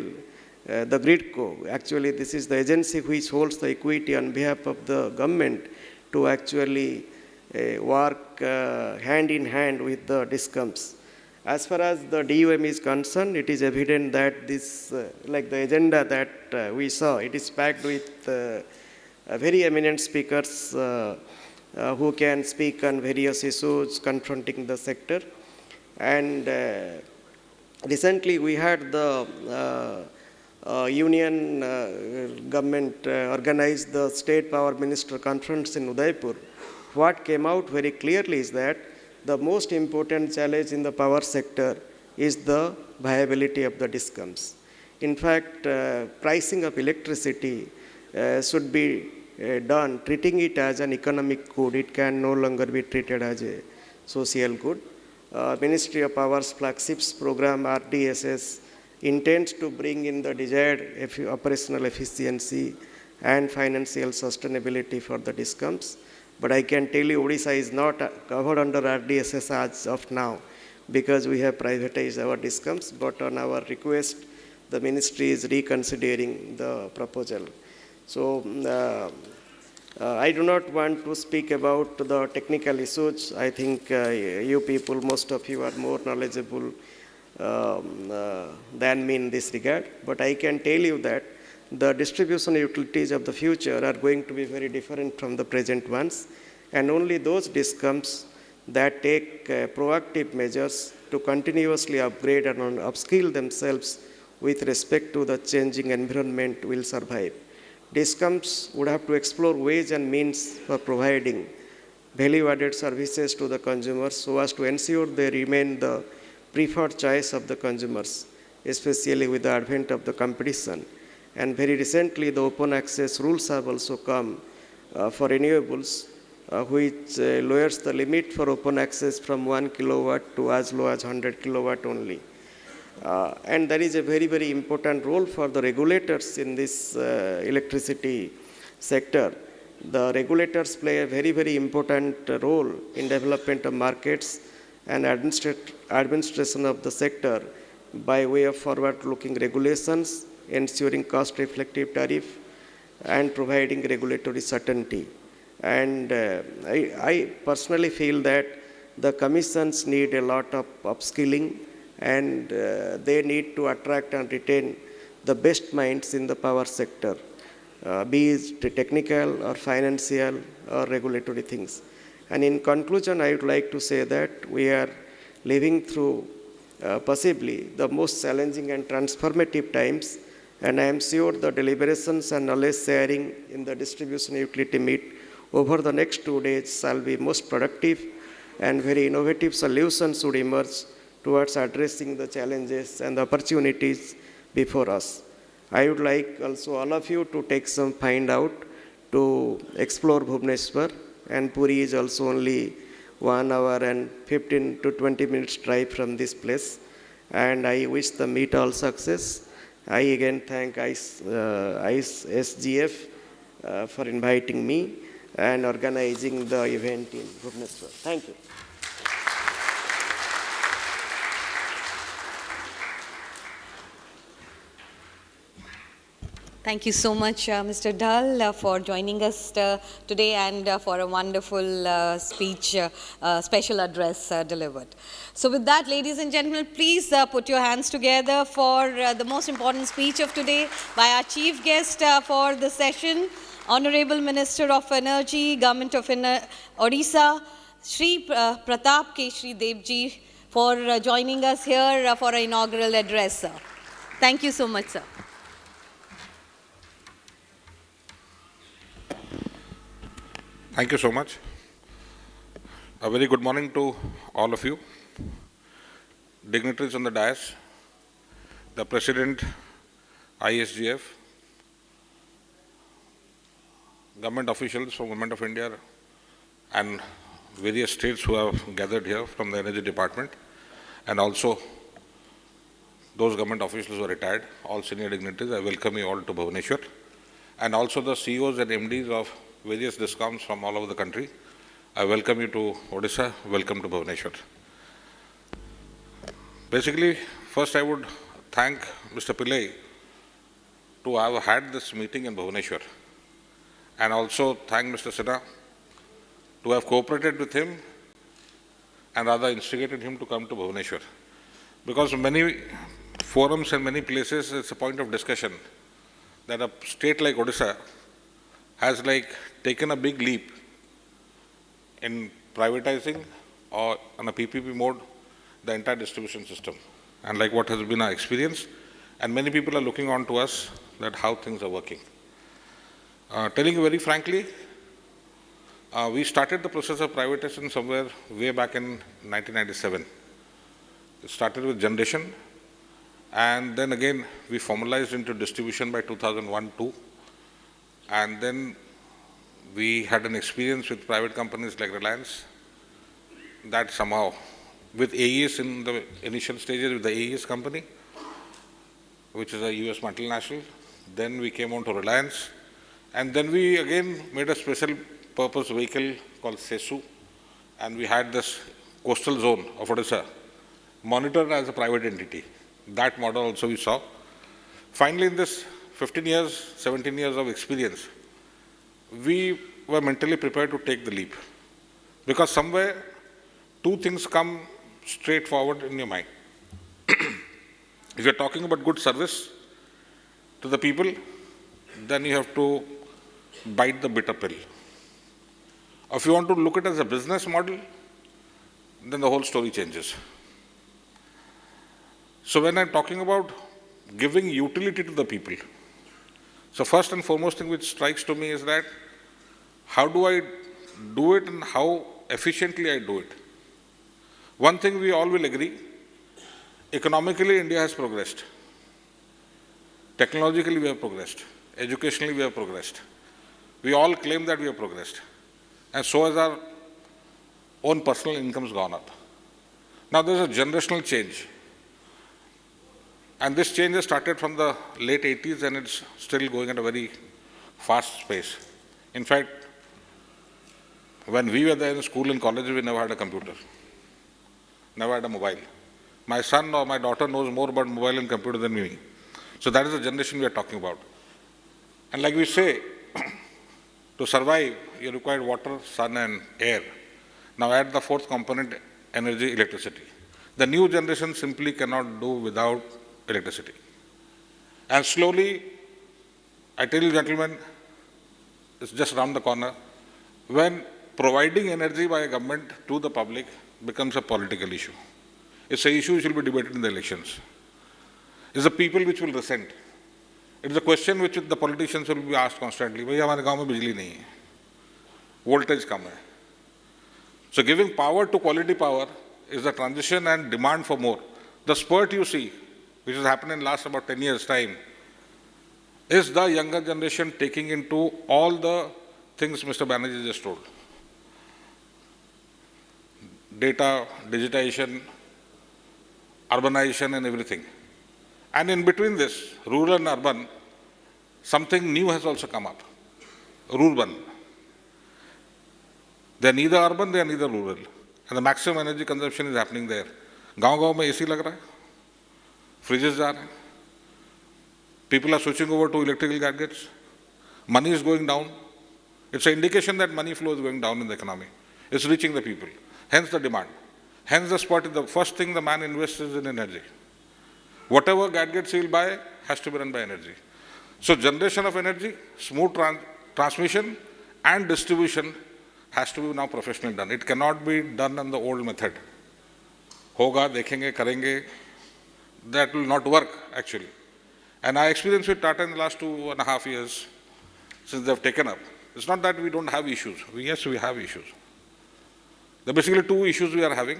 the Gridco, actually this is the agency which holds the equity on behalf of the government, to actually work hand in hand with the Discoms. As far as the DUM is concerned, it is evident that this, like the agenda that we saw, it is packed with very eminent speakers who can speak on various issues confronting the sector. And recently we had the union government organized the State Power Minister Conference in Udaipur. What came out very clearly is that the most important challenge in the power sector is the viability of the Discoms. In fact, pricing of electricity should be done, treating it as an economic good. It can no longer be treated as a social good. Ministry of Power's flagships program, RDSS, intends to bring in the desired operational efficiency and financial sustainability for the Discoms. But I can tell you Odisha is not covered under RDSS as of now, because we have privatized our Discoms, but on our request, the ministry is reconsidering the proposal. So I do not want to speak about the technical issues. I think you people, most of you are more knowledgeable than me in this regard. But I can tell you that the distribution utilities of the future are going to be very different from the present ones. And only those Discoms that take proactive measures to continuously upgrade and upskill themselves with respect to the changing environment will survive. Discoms would have to explore ways and means for providing value-added services to the consumers so as to ensure they remain the preferred choice of the consumers, especially with the advent of the competition. And very recently, the open access rules have also come for renewables, which lowers the limit for open access from 1 kilowatt to as low as 100 kilowatt only. And there is a very, very important role for the regulators in this electricity sector. The regulators play a very, very important role in development of markets and administration of the sector by way of forward-looking regulations, ensuring cost-reflective tariff, and providing regulatory certainty. And I personally feel that the commissions need a lot of upskilling, and they need to attract and retain the best minds in the power sector, be it technical or financial or regulatory things. And in conclusion, I would like to say that we are living through possibly the most challenging and transformative times, and I am sure the deliberations and knowledge sharing in the distribution utility meet over the next 2 days shall be most productive, and very innovative solutions would emerge towards addressing the challenges and the opportunities before us. I would like also all of you to take some find out to explore Bhubaneswar, and Puri is also only 1 hour and 15 to 20 minutes drive from this place. And I wish the meet all success. I again thank ISGF for inviting me and organizing the event in Bhubaneswar. Thank you. Thank you so much, Mr. Dhal, for joining us today and for a wonderful speech, special address delivered. So with that, ladies and gentlemen, please put your hands together for the most important speech of today by our chief guest for the session, Honourable Minister of Energy, Government of Odisha, Shri Pratap Keshari Devji, for joining us here for an inaugural address, sir. Thank you so much, sir. Thank you so much. A very good morning to all of you, dignitaries on the dais, the President, ISGF, government officials from Government of India and various states who have gathered here from the Energy Department, and also those government officials who are retired, all senior dignitaries. I welcome you all to Bhubaneswar, and also the CEOs and MDs of various Discoms from all over the country. I welcome you to Odisha, welcome to Bhubaneswar. Basically, first I would thank Mr. Pillai to have had this meeting in Bhubaneswar, and also thank Mr. Sinha to have cooperated with him and rather instigated him to come to Bhubaneswar. Because many forums and many places it's a point of discussion that a state like Odisha has taken a big leap in privatizing or on a PPP mode the entire distribution system, and like what has been our experience, and many people are looking on to us that how things are working. Telling you very frankly, we started the process of privatization somewhere way back in 1997. It started with generation, and then again we formalized into distribution by 2001-2. And then we had an experience with private companies like Reliance that somehow, with AES in the initial stages with the AES company, which is a US multinational, then we came on to Reliance, and then we again made a special purpose vehicle called CESU, and we had this coastal zone of Odisha monitored as a private entity. That model also we saw. Finally, in this 15 years, 17 years of experience, we were mentally prepared to take the leap. Because somewhere, two things come straight forward in your mind. If you're talking about good service to the people, then you have to bite the bitter pill. If you want to look at it as a business model, then the whole story changes. So when I'm talking about giving utility to the people, so first and foremost thing which strikes to me is that how do I do it and how efficiently I do it. One thing we all will agree, economically India has progressed. Technologically we have progressed. Educationally we have progressed. We all claim that we have progressed. And so has our own personal incomes gone up. Now there's a generational change. And this change has started from the late 80s and it's still going at a very fast pace. In fact, when we were there in school and college, we never had a computer, never had a mobile. My son or my daughter knows more about mobile and computer than me. So that is the generation we are talking about. And like we say, to survive, you require water, sun and air. Now add the fourth component, energy, electricity. The new generation simply cannot do without electricity. And slowly, I tell you gentlemen, it's just around the corner, when providing energy by a government to the public becomes a political issue. It's an issue which will be debated in the elections. It's the people which will resent. It's a question which the politicians will be asked constantly, "Bhai, हमारे गांव में बिजली नहीं है, voltage कम है." So giving power to quality power is the transition and demand for more. The spurt you see, which has happened in last about 10 years' time, is the younger generation taking into all the things Mr. Banerjee just told. Data, digitization, urbanization and everything. And in between this, rural and urban, something new has also come up. Rural. They are neither urban, they are neither rural. And the maximum energy consumption is happening there. गांव-गांव में AC लग रहा है, fridges जा रहे हैं. People are switching over to electrical gadgets. Money is going down. It's an indication that money flow is going down in the economy. It's reaching the people. Hence the demand. Hence the spot is the first thing the man invests is in energy. Whatever gadgets he will buy has to be run by energy. So generation of energy, smooth transmission and distribution has to be now professionally done. It cannot be done on the old method. Hoga, dekhenge, karenge. That will not work actually. And I experienced with Tata in the last 2.5 years since they've taken up. It's not that we don't have issues. Yes, we have issues. There are basically two issues we are having.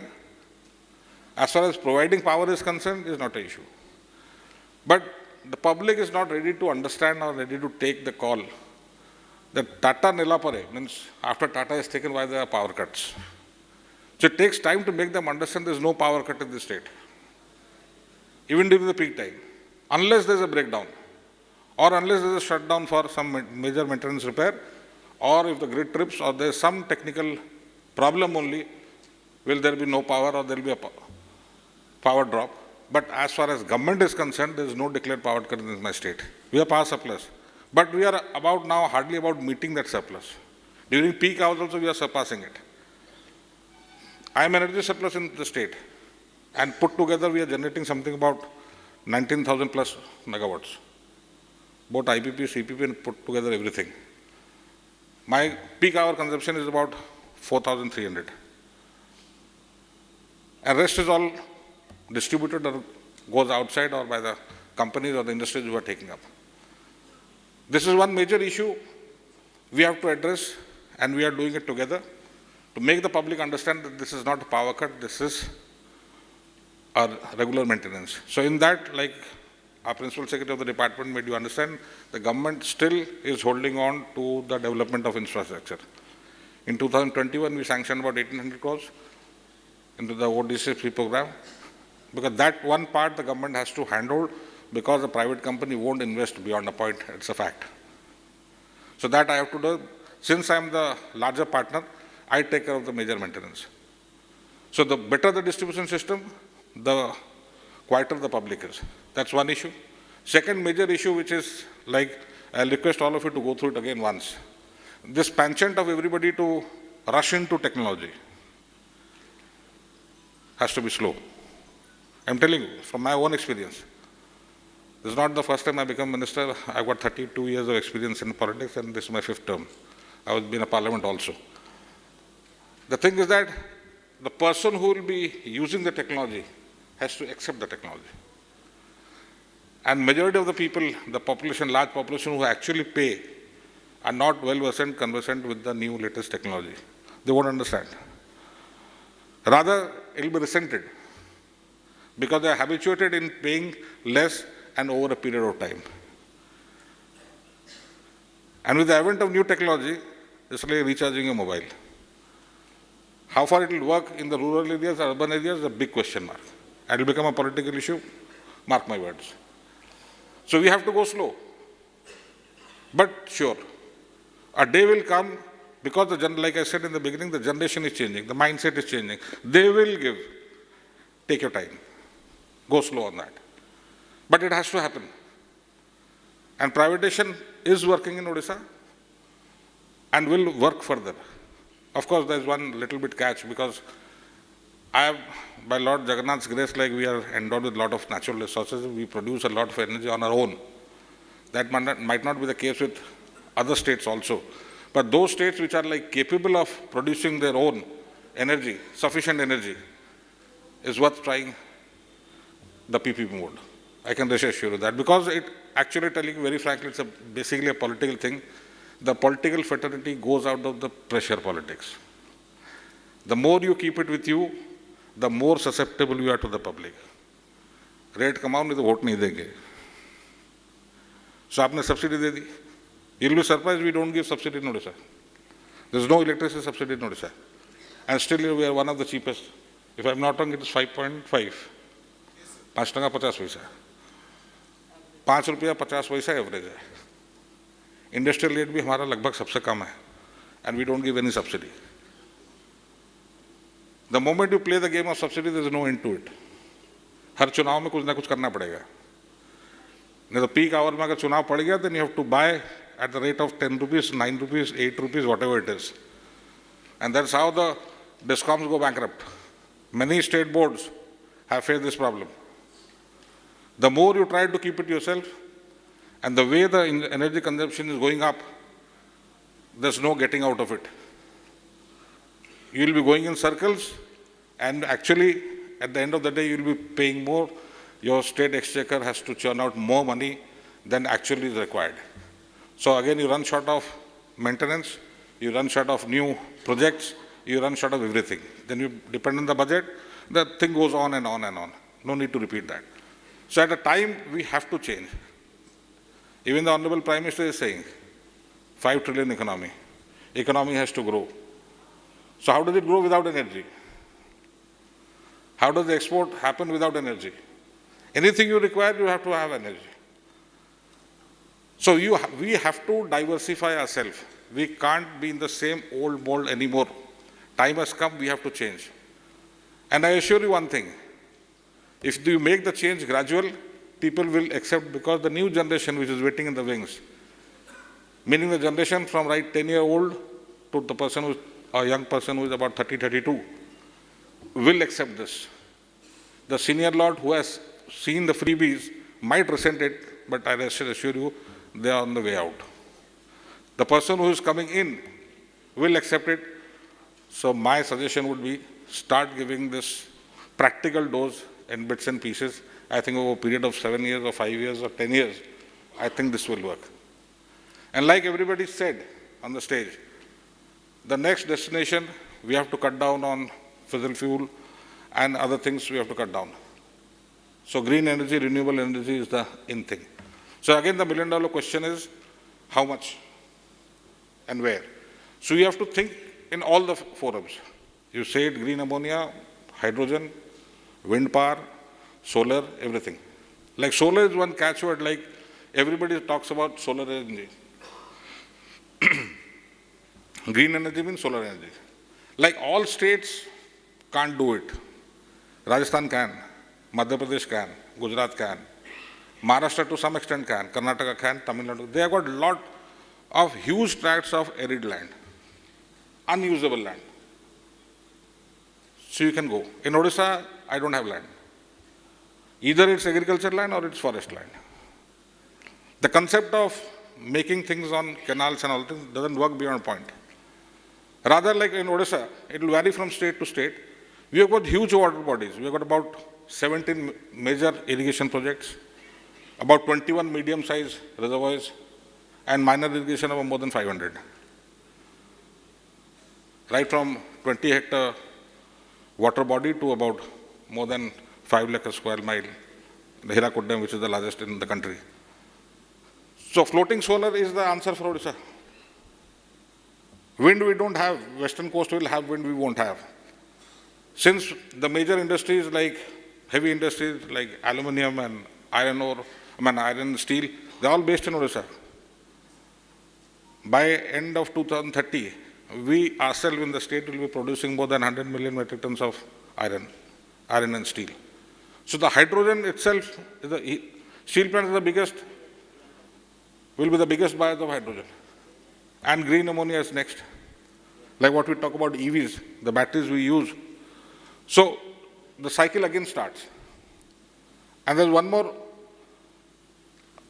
As far as providing power is concerned, is not an issue. But the public is not ready to understand or ready to take the call that Tata Nilapare, means after Tata is taken, why there are power cuts. So it takes time to make them understand there is no power cut in this state, even during the peak time, unless there is a breakdown or unless there is a shutdown for some major maintenance repair, or if the grid trips or there is some technical problem only, will there be no power or there will be a power drop. But as far as government is concerned, there is no declared power cut in my state. We have power surplus. But we are about now hardly about meeting that surplus. During peak hours also we are surpassing it. I am energy surplus in the state. And put together we are generating something about 19,000 plus megawatts. Both IPP, CPP and put together everything. My peak hour consumption is about 4,300. And rest is all distributed or goes outside or by the companies or the industries who are taking up. This is one major issue we have to address, and we are doing it together to make the public understand that this is not a power cut, this is our regular maintenance. So in that, like our Principal Secretary of the department made you understand, the government still is holding on to the development of infrastructure. In 2021, we sanctioned about 1,800 crores into the Odisha program, because that one part the government has to handle because the private company won't invest beyond a point, it's a fact. So that I have to do. Since I am the larger partner, I take care of the major maintenance. So the better the distribution system, the quieter the public is. That's one issue. Second major issue which is Like, I'll request all of you to go through it again once. This penchant of everybody to rush into technology has to be slow. I'm telling you, from my own experience. This is not the first time I become minister. I've got 32 years of experience in politics, and this is my 5th term. I was in a parliament also. The thing is that the person who will be using the technology has to accept the technology. And majority of the people, the population, large population who actually pay are not conversant with the new latest technology. They won't understand. Rather, it will be resented because they are habituated in paying less and over a period of time. And with the advent of new technology, it's like recharging a mobile. How far it will work in the rural areas or urban areas is a big question mark. And it will become a political issue, mark my words. So we have to go slow. But sure, a day will come because, like I said in the beginning, the generation is changing, the mindset is changing. They will give. Take your time. Go slow on that. But it has to happen. And privatization is working in Odisha and will work further. Of course, there's one little bit catch because I have, by Lord Jagannath's grace, like we are endowed with a lot of natural resources, we produce a lot of energy on our own. That might not be the case with other states also. But those states which are like capable of producing their own energy, sufficient energy, is worth trying the PPP mode. I can assure you that, because it actually, telling you very frankly, it's basically a political thing. The political fraternity goes out of the pressure politics. The more you keep it with you, the more susceptible you are to the public. Rate कमाओ नहीं तो vote नहीं देंगे. So आपने subsidy they the. You'll be surprised we don't give subsidy in Odisha. There's no electricity subsidy in Odisha. And still we are one of the cheapest. If I'm not wrong, it is 5.5. 5 टका 50 पैसा. 5 रुपया 50 पैसा average है. Industrial rate भी हमारा लगभग सबसे कम है. And we don't give any subsidy. The moment you play the game of subsidy, there is no end to it. हर चुनाव में कुछ ना कुछ करना पड़ेगा. नहीं तो peak hour में अगर चुनाव पड़ गया, then you have to buy at the rate of 10 rupees, 9 rupees, 8 rupees, whatever it is. And that's how the Discoms go bankrupt. Many state boards have faced this problem. The more you try to keep it yourself, and the way the energy consumption is going up, there's no getting out of it. You will be going in circles, and actually, at the end of the day, you will be paying more. Your state exchequer has to churn out more money than actually is required. So again, you run short of maintenance, you run short of new projects, you run short of everything. Then you depend on the budget, the thing goes on and on and on. No need to repeat that. So at a time, we have to change. Even the Honourable Prime Minister is saying, 5 trillion economy. Economy has to grow. So how does it grow without energy? How does the export happen without energy? Anything you require, you have to have energy. So we have to diversify ourselves. We can't be in the same old mold anymore. Time has come, we have to change. And I assure you one thing, if you make the change gradual, people will accept, because the new generation which is waiting in the wings, meaning the generation from 10-year-old to the person who, a young person who is about 30, 32, will accept this. The senior lord who has seen the freebies might resent it, but I assure you, they are on the way out. The person who is coming in will accept it. So my suggestion would be, start giving this practical dose in bits and pieces. I think over a period of 7 years or 5 years or 10 years, I think this will work. And like everybody said on the stage, the next destination, we have to cut down on fossil fuel and other things we have to cut down. So green energy, renewable energy is the in thing. So again, the $1 million question is, how much and where? So you have to think in all the forums. You said green ammonia, hydrogen, wind power, solar, everything. Like solar is one catchword, like everybody talks about solar energy. Green energy means solar energy. Like all states can't do it. Rajasthan can, Madhya Pradesh can, Gujarat can. Maharashtra to some extent can, Karnataka can, Tamil Nadu. They have got a lot of huge tracts of arid land, unusable land. So you can go. In Odisha, I don't have land. Either it's agriculture land or it's forest land. The concept of making things on canals and all things doesn't work beyond a point. Rather, like in Odisha, it will vary from state to state. We have got huge water bodies. We have got about 17 major irrigation projects, about 21 medium-sized reservoirs, and minor irrigation of more than 500. Right from 20-hectare water body to about more than 5 lakh a square mile, the Hirakud Dam, which is the largest in the country. So floating solar is the answer for Odisha. Wind we don't have. Western coast will have wind, we won't have. Since the major industries like heavy industries like aluminium and iron ore, iron and steel, they're all based in Odisha. By end of 2030, we ourselves in the state will be producing more than 100 million metric tons of iron and steel. So the hydrogen itself, steel plant is the biggest, will be the biggest buyers of hydrogen. And green ammonia is next. Like what we talk about EVs, the batteries we use. So the cycle again starts. And there's one more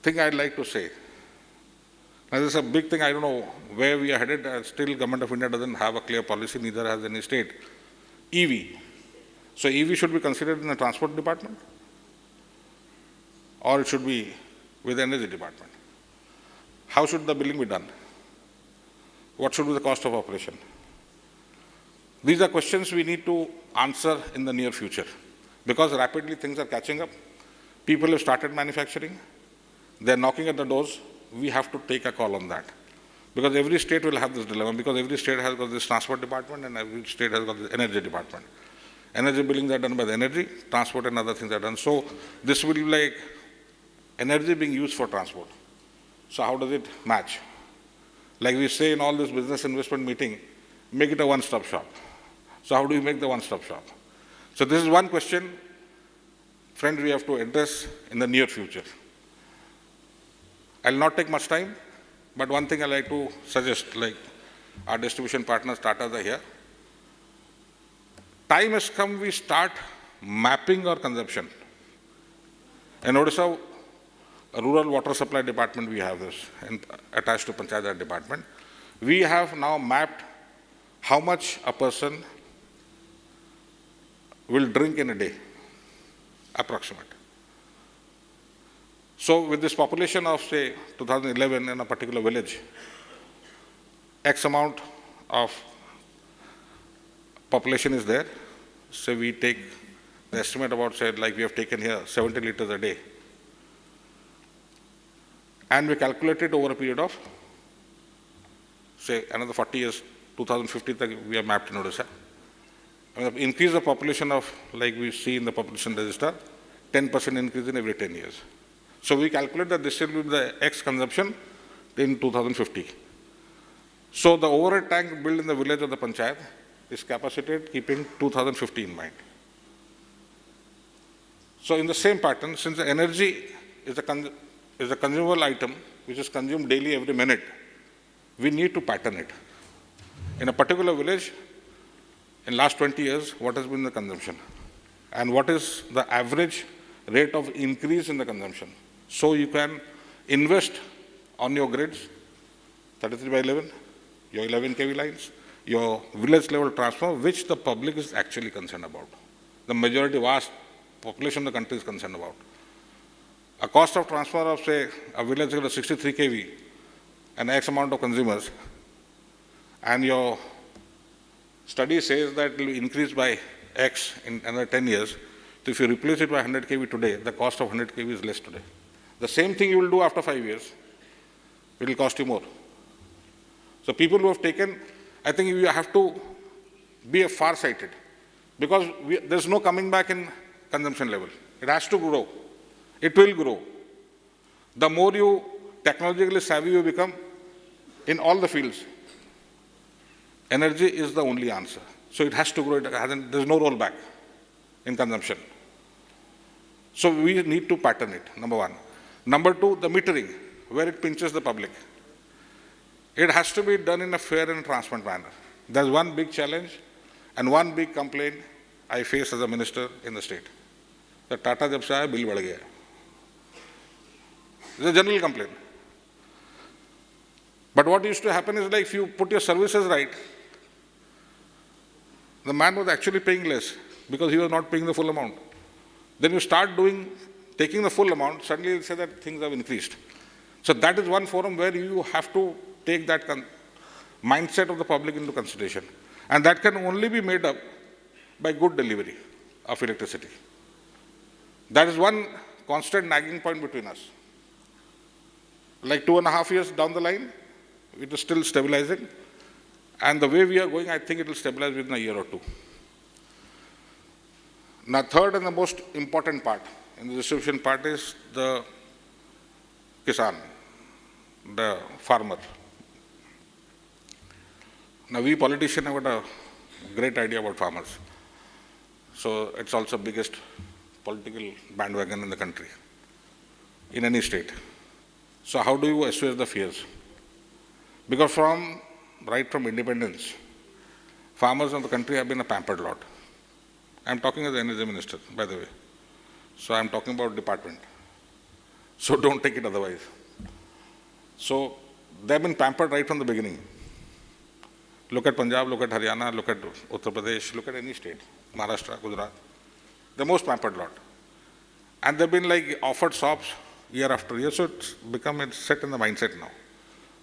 thing I'd like to say. Now this is a big thing, I don't know where we are headed. Still Government of India doesn't have a clear policy, neither has any state. EV. So EV should be considered in the transport department or it should be with the energy department. How should the billing be done? What should be the cost of operation? These are questions we need to answer in the near future because rapidly things are catching up. People have started manufacturing. They're knocking at the doors. We have to take a call on that because every state will have this dilemma because every state has got this transport department and every state has got this energy department. Energy billings are done by the energy, transport and other things are done. So this will be like energy being used for transport. So how does it match? Like we say in all this business investment meeting, make it a one-stop shop. So how do you make the one-stop shop? So this is one question, friends, we have to address in the near future. I'll not take much time, but one thing I like to suggest, like our distribution partners, Tata, are here. Time has come, we start mapping our consumption. In Odisha, a rural water supply department, we have this, and attached to Panchayat department. We have now mapped how much a person will drink in a day, approximate. So with this population of, say, 2011 in a particular village, X amount of population is there. So we take the estimate about, say, like we have taken here, 70 liters a day. And we calculate it over a period of, say, another 40 years, 2050, we are mapped in Odisha. And increase the population of, like we see in the population register, 10% increase in every 10 years. So we calculate that this will be the X consumption in 2050. So the overhead tank built in the village of the Panchayat is capacitated keeping 2050 in mind. So in the same pattern, since the energy is a consumable item which is consumed daily every minute, we need to pattern it. In a particular village, in last 20 years, what has been the consumption? And what is the average rate of increase in the consumption? So you can invest on your grids, 33 by 11, your 11 kV lines, your village level transformer, which the public is actually concerned about. The majority, vast population of the country is concerned about. A cost of transfer of, say, a village of 63 kV and X amount of consumers, and your study says that it will increase by X in another 10 years. So if you replace it by 100 kV today, the cost of 100 kV is less today. The same thing you will do after 5 years. It will cost you more. So people who have taken, I think you have to be far-sighted because there's no coming back in consumption level. It has to grow. It will grow. The more you technologically savvy you become in all the fields, energy is the only answer. So it has to grow. There's no rollback in consumption. So we need to pattern it, number one. Number two, the metering, where it pinches the public. It has to be done in a fair and transparent manner. There's one big challenge and one big complaint I face as a minister in the state. The Tata jab se aaya, bill बढ़ गया. It's a general complaint. But what used to happen is, like, if you put your services right, the man was actually paying less because he was not paying the full amount. Then you start taking the full amount, suddenly you say that things have increased. So that is one forum where you have to take that mindset of the public into consideration. And that can only be made up by good delivery of electricity. That is one constant nagging point between us. Like 2.5 years down the line, it is still stabilizing. And the way we are going, I think it will stabilize within a year or two. Now, third and the most important part in the distribution part is the Kisan, the farmer. Now, we politicians have got a great idea about farmers. So, it's also the biggest political bandwagon in the country, in any state. So, how do you assuage the fears? Because right from independence, farmers of the country have been a pampered lot. I'm talking as the energy minister, by the way. So I'm talking about department. So don't take it otherwise. So they've been pampered right from the beginning. Look at Punjab, look at Haryana, look at Uttar Pradesh, look at any state, Maharashtra, Gujarat. The most pampered lot. And they've been like offered sops year after year. So it's set in the mindset now.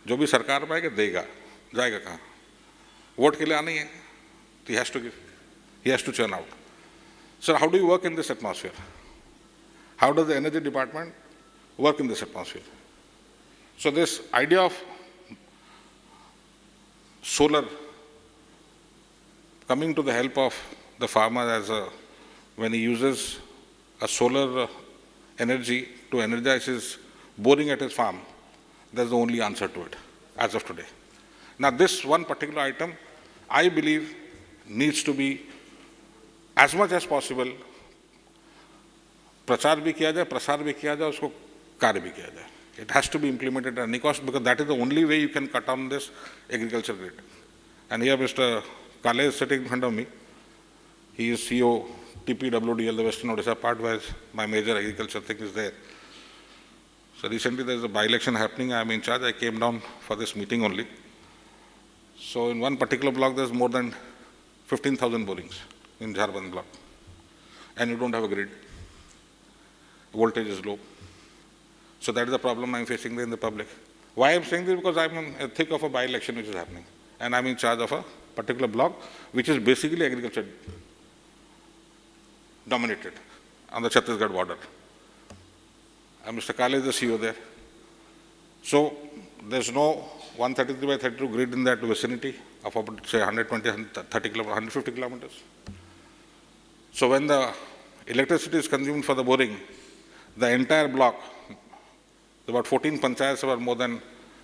जो भी सरकार में आएगा देगा, जाएगा कहाँ? Vote के लिए आनी है, he has to give, he has to churn out. So how do you work in this atmosphere? How does the energy department work in this atmosphere? So this idea of solar coming to the help of the farmer when he uses a solar energy to energize his boring at his farm, that's the only answer to it as of today. Now this one particular item, I believe, needs to be as much as possible प्रचार भी किया जाए, प्रसार भी किया जाए, उसको कार्य भी किया जाए. It has to be implemented at any cost because that is the only way you can cut down this agriculture grid. And here Mr. Kale is sitting in front of me. He is CEO TPWODL, the Western Odisha part, where my major agriculture thing is there. So recently there is a by-election happening. I am in charge. I came down for this meeting only. So in one particular block, there's more than 15,000 borings in Jharkhand block. And you don't have a grid. Voltage is low. So that is the problem I'm facing in the public. Why I'm saying this? Because I'm in the thick of a by-election which is happening. And I'm in charge of a particular block, which is basically agriculture dominated on the Chhattisgarh border. And Mr. Kale is the CEO there. So there's no 133 by 32 grid in that vicinity of about, say, 120, 130 kilometers, 150 kilometers. So when the electricity is consumed for the boring, the entire block, about 14 panchayats or more than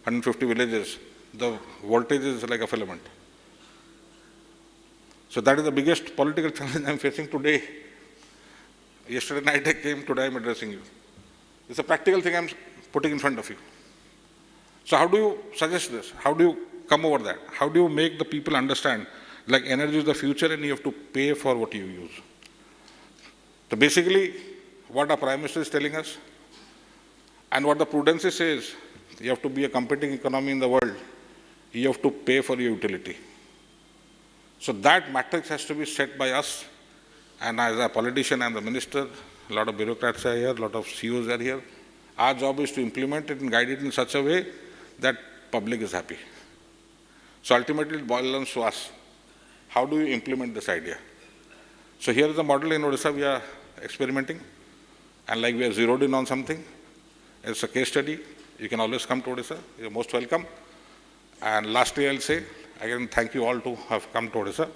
150 villages, the voltage is like a filament. So that is the biggest political challenge I'm facing today. Yesterday night I came, today I'm addressing you. It's a practical thing I'm putting in front of you. So how do you suggest this? How do you come over that? How do you make the people understand, like, energy is the future and you have to pay for what you use? So basically, what our Prime Minister is telling us, and what the prudence says, you have to be a competing economy in the world, you have to pay for your utility. So that matrix has to be set by us, and as a politician and the minister, a lot of bureaucrats are here, a lot of CEOs are here. Our job is to implement it and guide it in such a way that public is happy. So ultimately it boils down to us. How do you implement this idea? So here is the model in Odisha we are experimenting, and like we are zeroed in on something. It's a case study. You can always come to Odisha. You're most welcome. And lastly, I'll say, again, thank you all to have come to Odisha.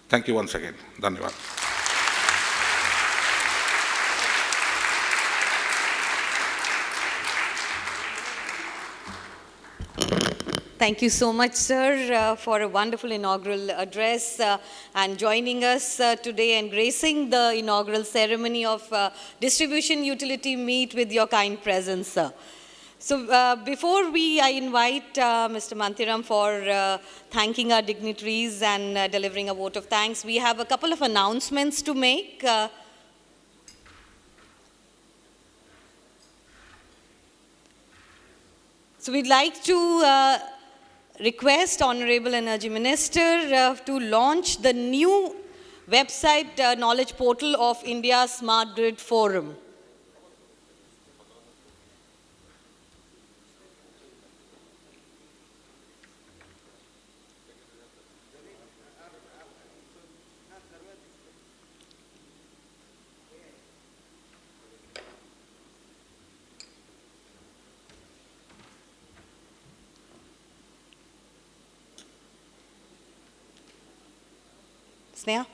Thank you once again. Dhanyavad. Thank you so much, sir, for a wonderful inaugural address and joining us today and gracing the inaugural ceremony of Distribution Utility Meet with your kind presence, sir. So before I invite Mr. Mantiram for thanking our dignitaries and delivering a vote of thanks, we have a couple of announcements to make. So we'd like to request Honourable Energy Minister to launch the new website knowledge portal of India Smart Grid Forum. Sneha?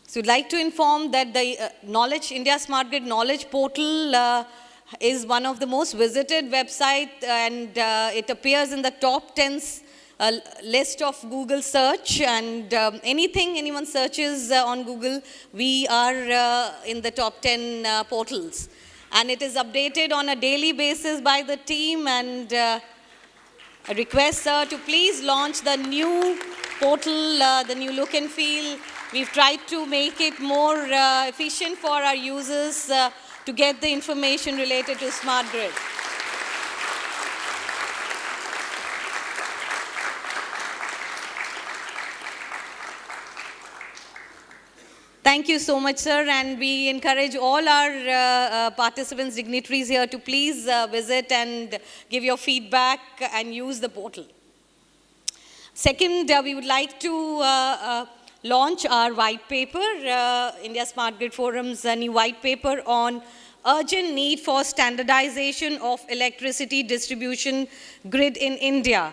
So we'd like to inform that the India Smart Grid Knowledge Portal is one of the most visited websites and it appears in the top 10 list of Google search, and anything anyone searches on Google, we are in the top 10 portals. And it is updated on a daily basis by the team, and I request sir to please launch the new portal, the new look and feel. We've tried to make it more efficient for our users to get the information related to smart grid. Thank you so much, sir, and we encourage all our participants, dignitaries here to please visit and give your feedback and use the portal. Second, we would like to launch our white paper, India Smart Grid Forum's new white paper on urgent need for standardization of electricity distribution grid in India.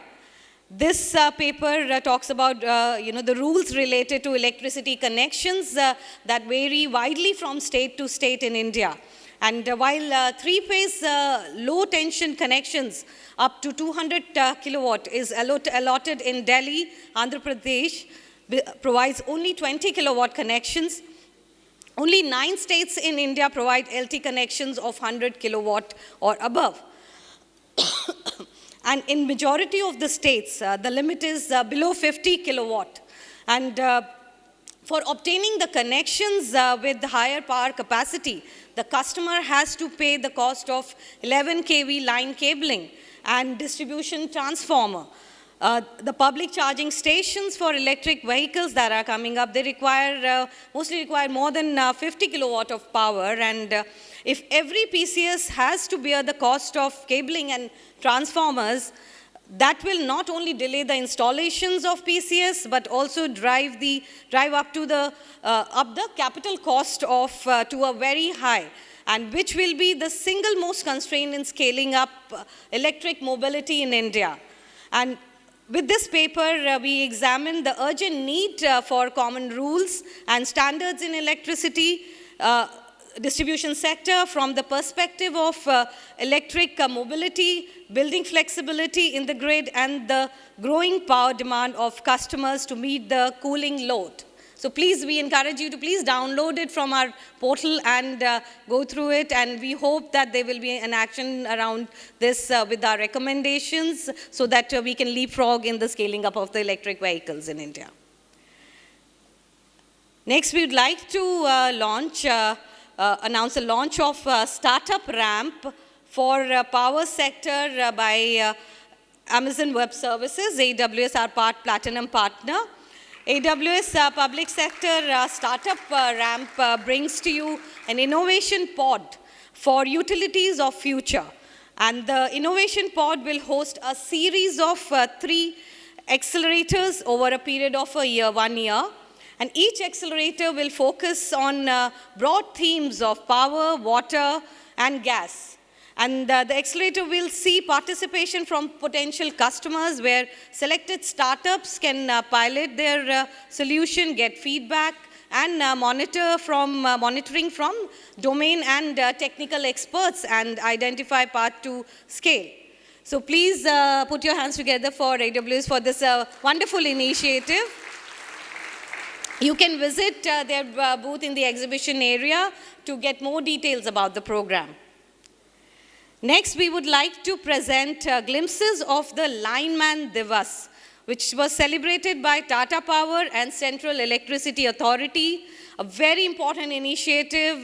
This paper talks about the rules related to electricity connections that vary widely from state to state in India. And while three-phase low-tension connections up to 200 kilowatt is allotted in Delhi, Andhra Pradesh provides only 20 kilowatt connections. Only 9 states in India provide LT connections of 100 kilowatt or above. And in majority of the states, the limit is below 50 kilowatt. And for obtaining the connections with the higher power capacity, the customer has to pay the cost of 11 kV line cabling and distribution transformer. The public charging stations for electric vehicles that are coming up, they mostly require more than 50 kilowatt of power. And if every PCS has to bear the cost of cabling and transformers, that will not only delay the installations of PCS, but also drive up the capital cost of to a very high, and which will be the single most constraint in scaling up electric mobility in India. And with this paper, we examine the urgent need for common rules and standards in electricity distribution sector from the perspective of electric mobility, building flexibility in the grid, and the growing power demand of customers to meet the cooling load. So please, we encourage you to please download it from our portal and go through it, and we hope that there will be an action around this with our recommendations so that we can leapfrog in the scaling up of the electric vehicles in India. Next, we would like to announce a launch of startup ramp for power sector by Amazon Web Services, AWS, our platinum partner. AWS Public Sector Startup Ramp brings to you an innovation pod for utilities of future. And the innovation pod will host a series of 3 accelerators over a period of 1 year. And each accelerator will focus on broad themes of power, water, and gas. And the accelerator will see participation from potential customers where selected startups can pilot their solution, get feedback, and monitoring from domain and technical experts and identify path to scale. So please put your hands together for AWS for this wonderful initiative. You can visit their booth in the exhibition area to get more details about the program. Next, we would like to present glimpses of the Lineman Divas, which was celebrated by Tata Power and Central Electricity Authority, a very important initiative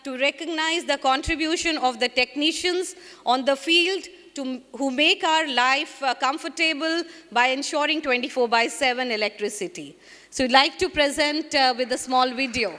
to recognize the contribution of the technicians on the field who make our life comfortable by ensuring 24/7 electricity. So we'd like to present with a small video.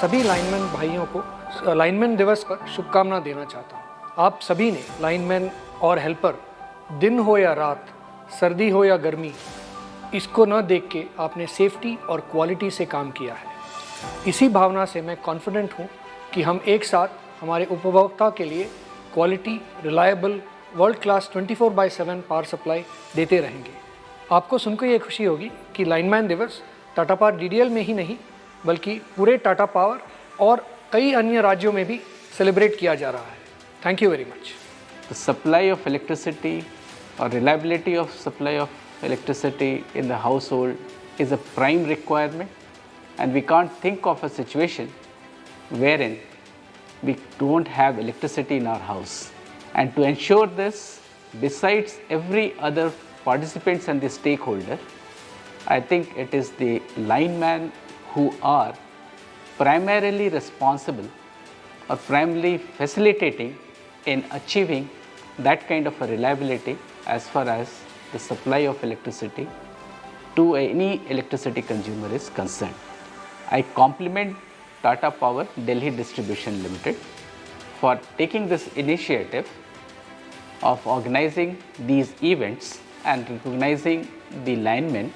सभी lineman भाइयों को lineman दिवस पर शुभकामना देना चाहता हूँ। आप सभी ने लाइनमैन और हेल्पर दिन हो या रात, सर्दी हो या गर्मी, इसको न देख के आपने सेफ्टी और क्वालिटी से काम किया है। इसी भावना से मैं कॉन्फिडेंट हूँ कि हम एक साथ हमारे उपभोक्ता के लिए quality, reliable, world class 24/7 power supply देते रहेंगे। आपको सुनकर ये खुशी होगी कि लाइनमैन दिवस टाटा पावर DDL में ही नहीं बल्कि पूरे टाटा पावर और कई अन्य राज्यों में भी सेलिब्रेट किया जा रहा है। Thank you very much. The supply of electricity or reliability of supply of electricity in the household is a prime requirement, and we can't think of a situation wherein we don't have electricity in our house. And to ensure this, besides every other participants and the stakeholder, I think it is the lineman who are primarily responsible or primarily facilitating in achieving that kind of a reliability as far as the supply of electricity to any electricity consumer is concerned. I compliment Tata Power Delhi Distribution Limited for taking this initiative of organizing these events and recognizing the linemen.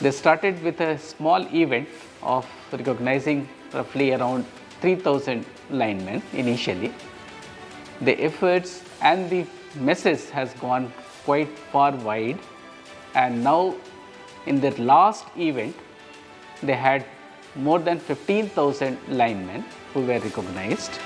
They started with a small event of recognizing roughly around 3,000 linemen initially. The efforts and the message has gone quite far wide, and now in their last event they had more than 15,000 linemen who were recognized.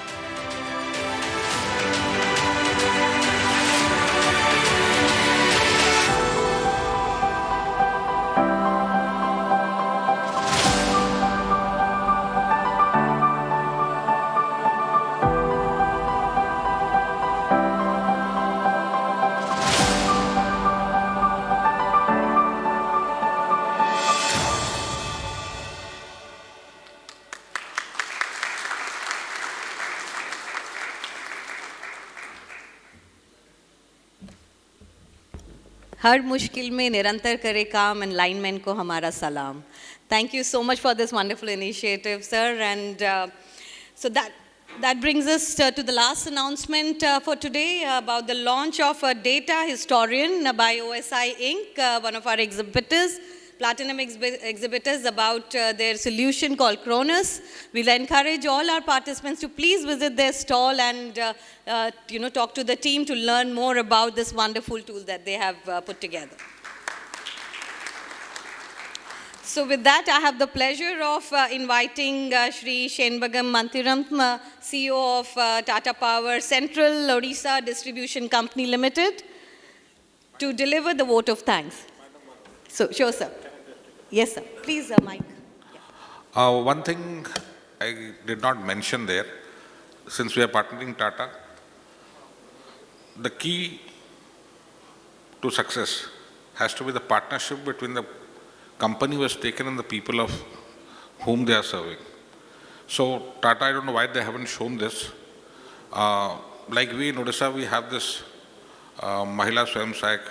हर मुश्किल में निरंतर करे काम and lineman को हमारा सलाम. Thank you so much for this wonderful initiative, sir. And so that brings us to the last announcement for today about the launch of a data historian by OSI Inc., one of our exhibitors, platinum exhibitors, about their solution called Cronus. We'll encourage all our participants to please visit their stall and talk to the team to learn more about this wonderful tool that they have put together. So with that, I have the pleasure of inviting Shri Shenbagam Mantiram, CEO of Tata Power Central Odisha Distribution Company Limited, to deliver the vote of thanks. So, sure, sir. Yes, sir. Please, Mike. One thing I did not mention there, since we are partnering Tata, the key to success has to be the partnership between the company who has taken and the people of whom they are serving. So Tata, I don't know why they haven't shown this. Like we in Odisha, we have this Mahila Swayam Sahayak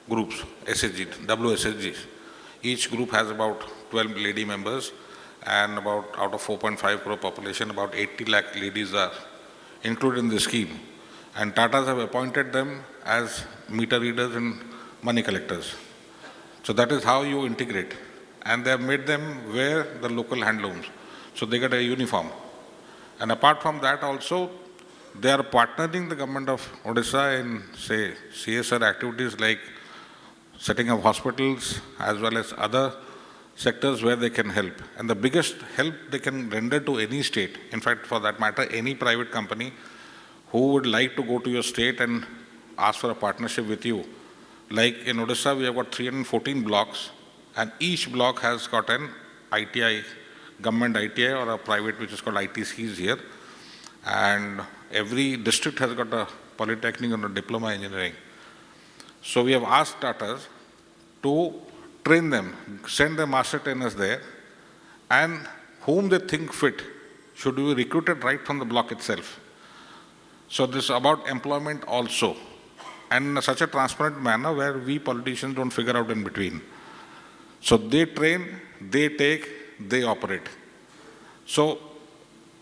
groups, SSG, WSSGs. Each group has about 12 lady members, and about out of 4.5 crore population, about 80 lakh ladies are included in the scheme. And Tatas have appointed them as meter readers and money collectors. So that is how you integrate. And they have made them wear the local handlooms. So they get a uniform. And apart from that also, they are partnering the government of Odisha in, say, CSR activities like setting up hospitals as well as other sectors where they can help. And the biggest help they can render to any state, in fact, for that matter, any private company who would like to go to your state and ask for a partnership with you. Like in Odisha, we have got 314 blocks, and each block has got an ITI, government ITI or a private which is called ITCs here. And every district has got a polytechnic and a diploma engineering. So we have asked Tatas to train them, send their master trainers there, and whom they think fit should be recruited right from the block itself. So this is about employment also, and in such a transparent manner where we politicians don't figure out in between. So they train, they take, they operate. So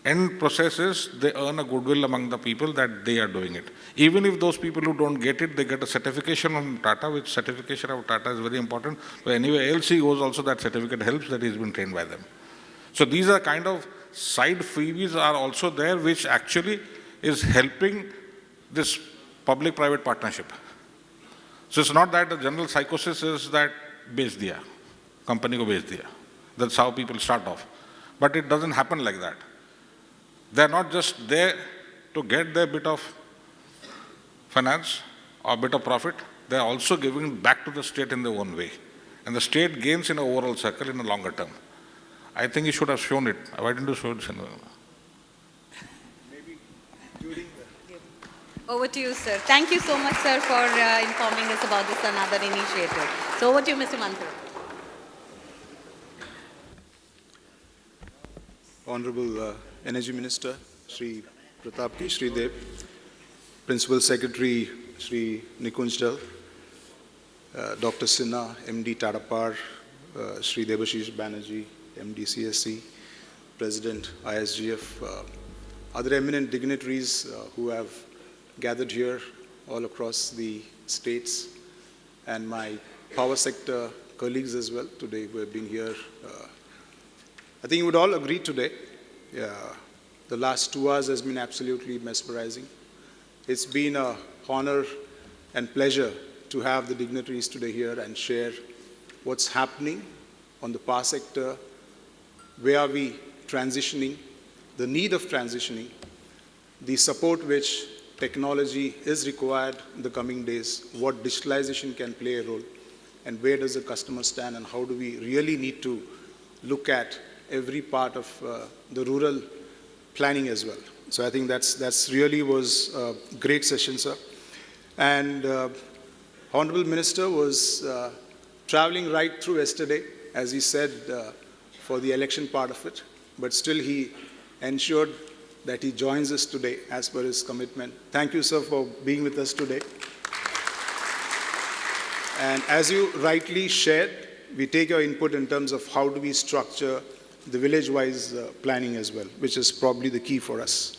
end process is they earn a goodwill among the people that they are doing it. Even if those people who don't get it, they get a certification from Tata, which certification of Tata is very important. So anywhere else he goes also, that certificate helps that he's been trained by them. So these are kind of side freebies are also there, which actually is helping this public-private partnership. So it's not that the general psychosis is that base diya, company ko base diya. That's how people start off. But it doesn't happen like that. They're not just there to get their bit of finance or bit of profit. They're also giving back to the state in their own way. And the state gains in an overall circle in the longer term. I think you should have shown it. Why didn't you show it? Over to you, sir. Thank you so much, sir, for informing us about this another initiative. So over to you, Mr. Mantri. Honourable Energy Minister, Shri Pratap Keshari, Principal Secretary, Shri Nikunj, Dr. Sinha, MD Tata Power, Shri Debashish Banerjee, MD CESC, President ISGF, other eminent dignitaries who have gathered here all across the states, and my power sector colleagues as well today who have been here. I think you would all agree today, the last 2 hours has been absolutely mesmerizing. It's been an honor and pleasure to have the dignitaries today here and share what's happening on the power sector, where are we transitioning, the need of transitioning, the support which technology is required in the coming days, what digitalization can play a role, and where does the customer stand, and how do we really need to look at every part of the rural planning as well. So I think that's really was a great session, sir. And Honourable Minister was traveling right through yesterday, as he said, for the election part of it, but still he ensured that he joins us today as per his commitment. Thank you, sir, for being with us today. And as you rightly shared, we take your input in terms of how do we structure the village-wise planning as well, which is probably the key for us.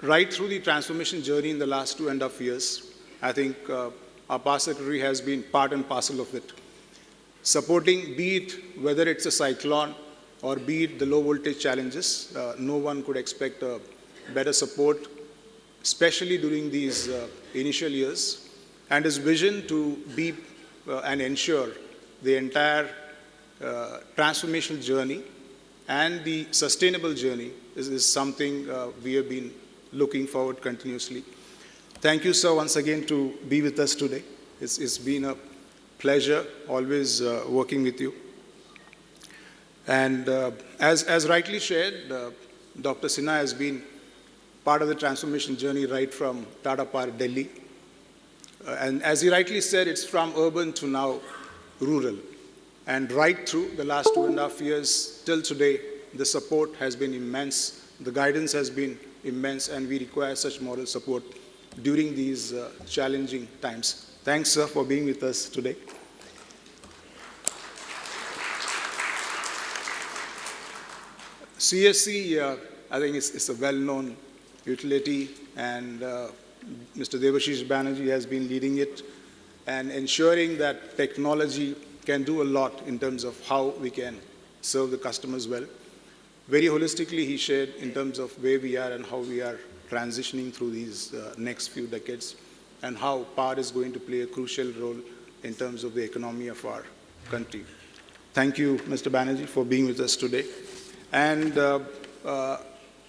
Right through the transformation journey in the last 2.5 years, I think our Power Secretary has been part and parcel of it. Supporting, be it whether it's a cyclone or be it the low voltage challenges, no one could expect a better support, especially during these initial years. And his vision to be and ensure the entire transformational journey and the sustainable journey is something we have been looking forward continuously. Thank you, sir, once again to be with us today. It's been a pleasure always working with you. And as rightly shared, Dr. Sinha has been part of the transformation journey right from Tata Power, Delhi. And as he rightly said, it's from urban to now rural. And right through the last 2.5 years till today, the support has been immense, the guidance has been immense, and we require such moral support during these challenging times. Thanks, sir, for being with us today. CESC, I think it's a well-known utility, and Mr. Debashish Banerjee has been leading it and ensuring that technology can do a lot in terms of how we can serve the customers well. Very holistically, he shared in terms of where we are and how we are transitioning through these next few decades, and how power is going to play a crucial role in terms of the economy of our country. Thank you, Mr. Banerjee, for being with us today. And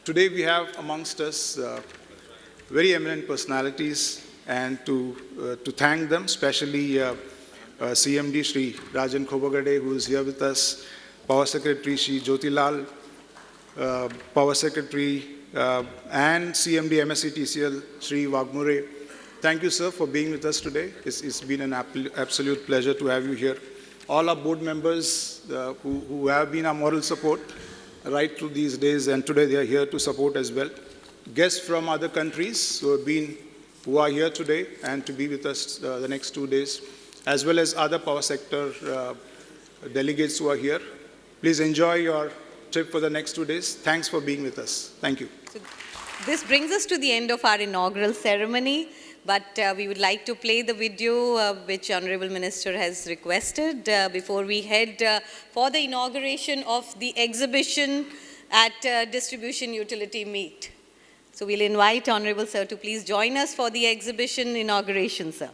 today we have amongst us very eminent personalities, and to thank them, especially CMD Shri Rajan Khobagade, who is here with us, Power Secretary Shri Jyotilal, Power Secretary and CMD MSc TCL Shri Wagmure. Thank you, sir, for being with us today. It's been an absolute pleasure to have you here. All our board members who have been our moral support right through these days, and today they are here to support as well. Guests from other countries who are here today and to be with us the next 2 days, as well as other power sector delegates who are here. Please enjoy your trip for the next 2 days. Thanks for being with us. Thank you. So this brings us to the end of our inaugural ceremony, but we would like to play the video which Honourable Minister has requested before we head for the inauguration of the exhibition at Distribution Utility Meet. So we'll invite Honourable Sir to please join us for the exhibition inauguration, sir.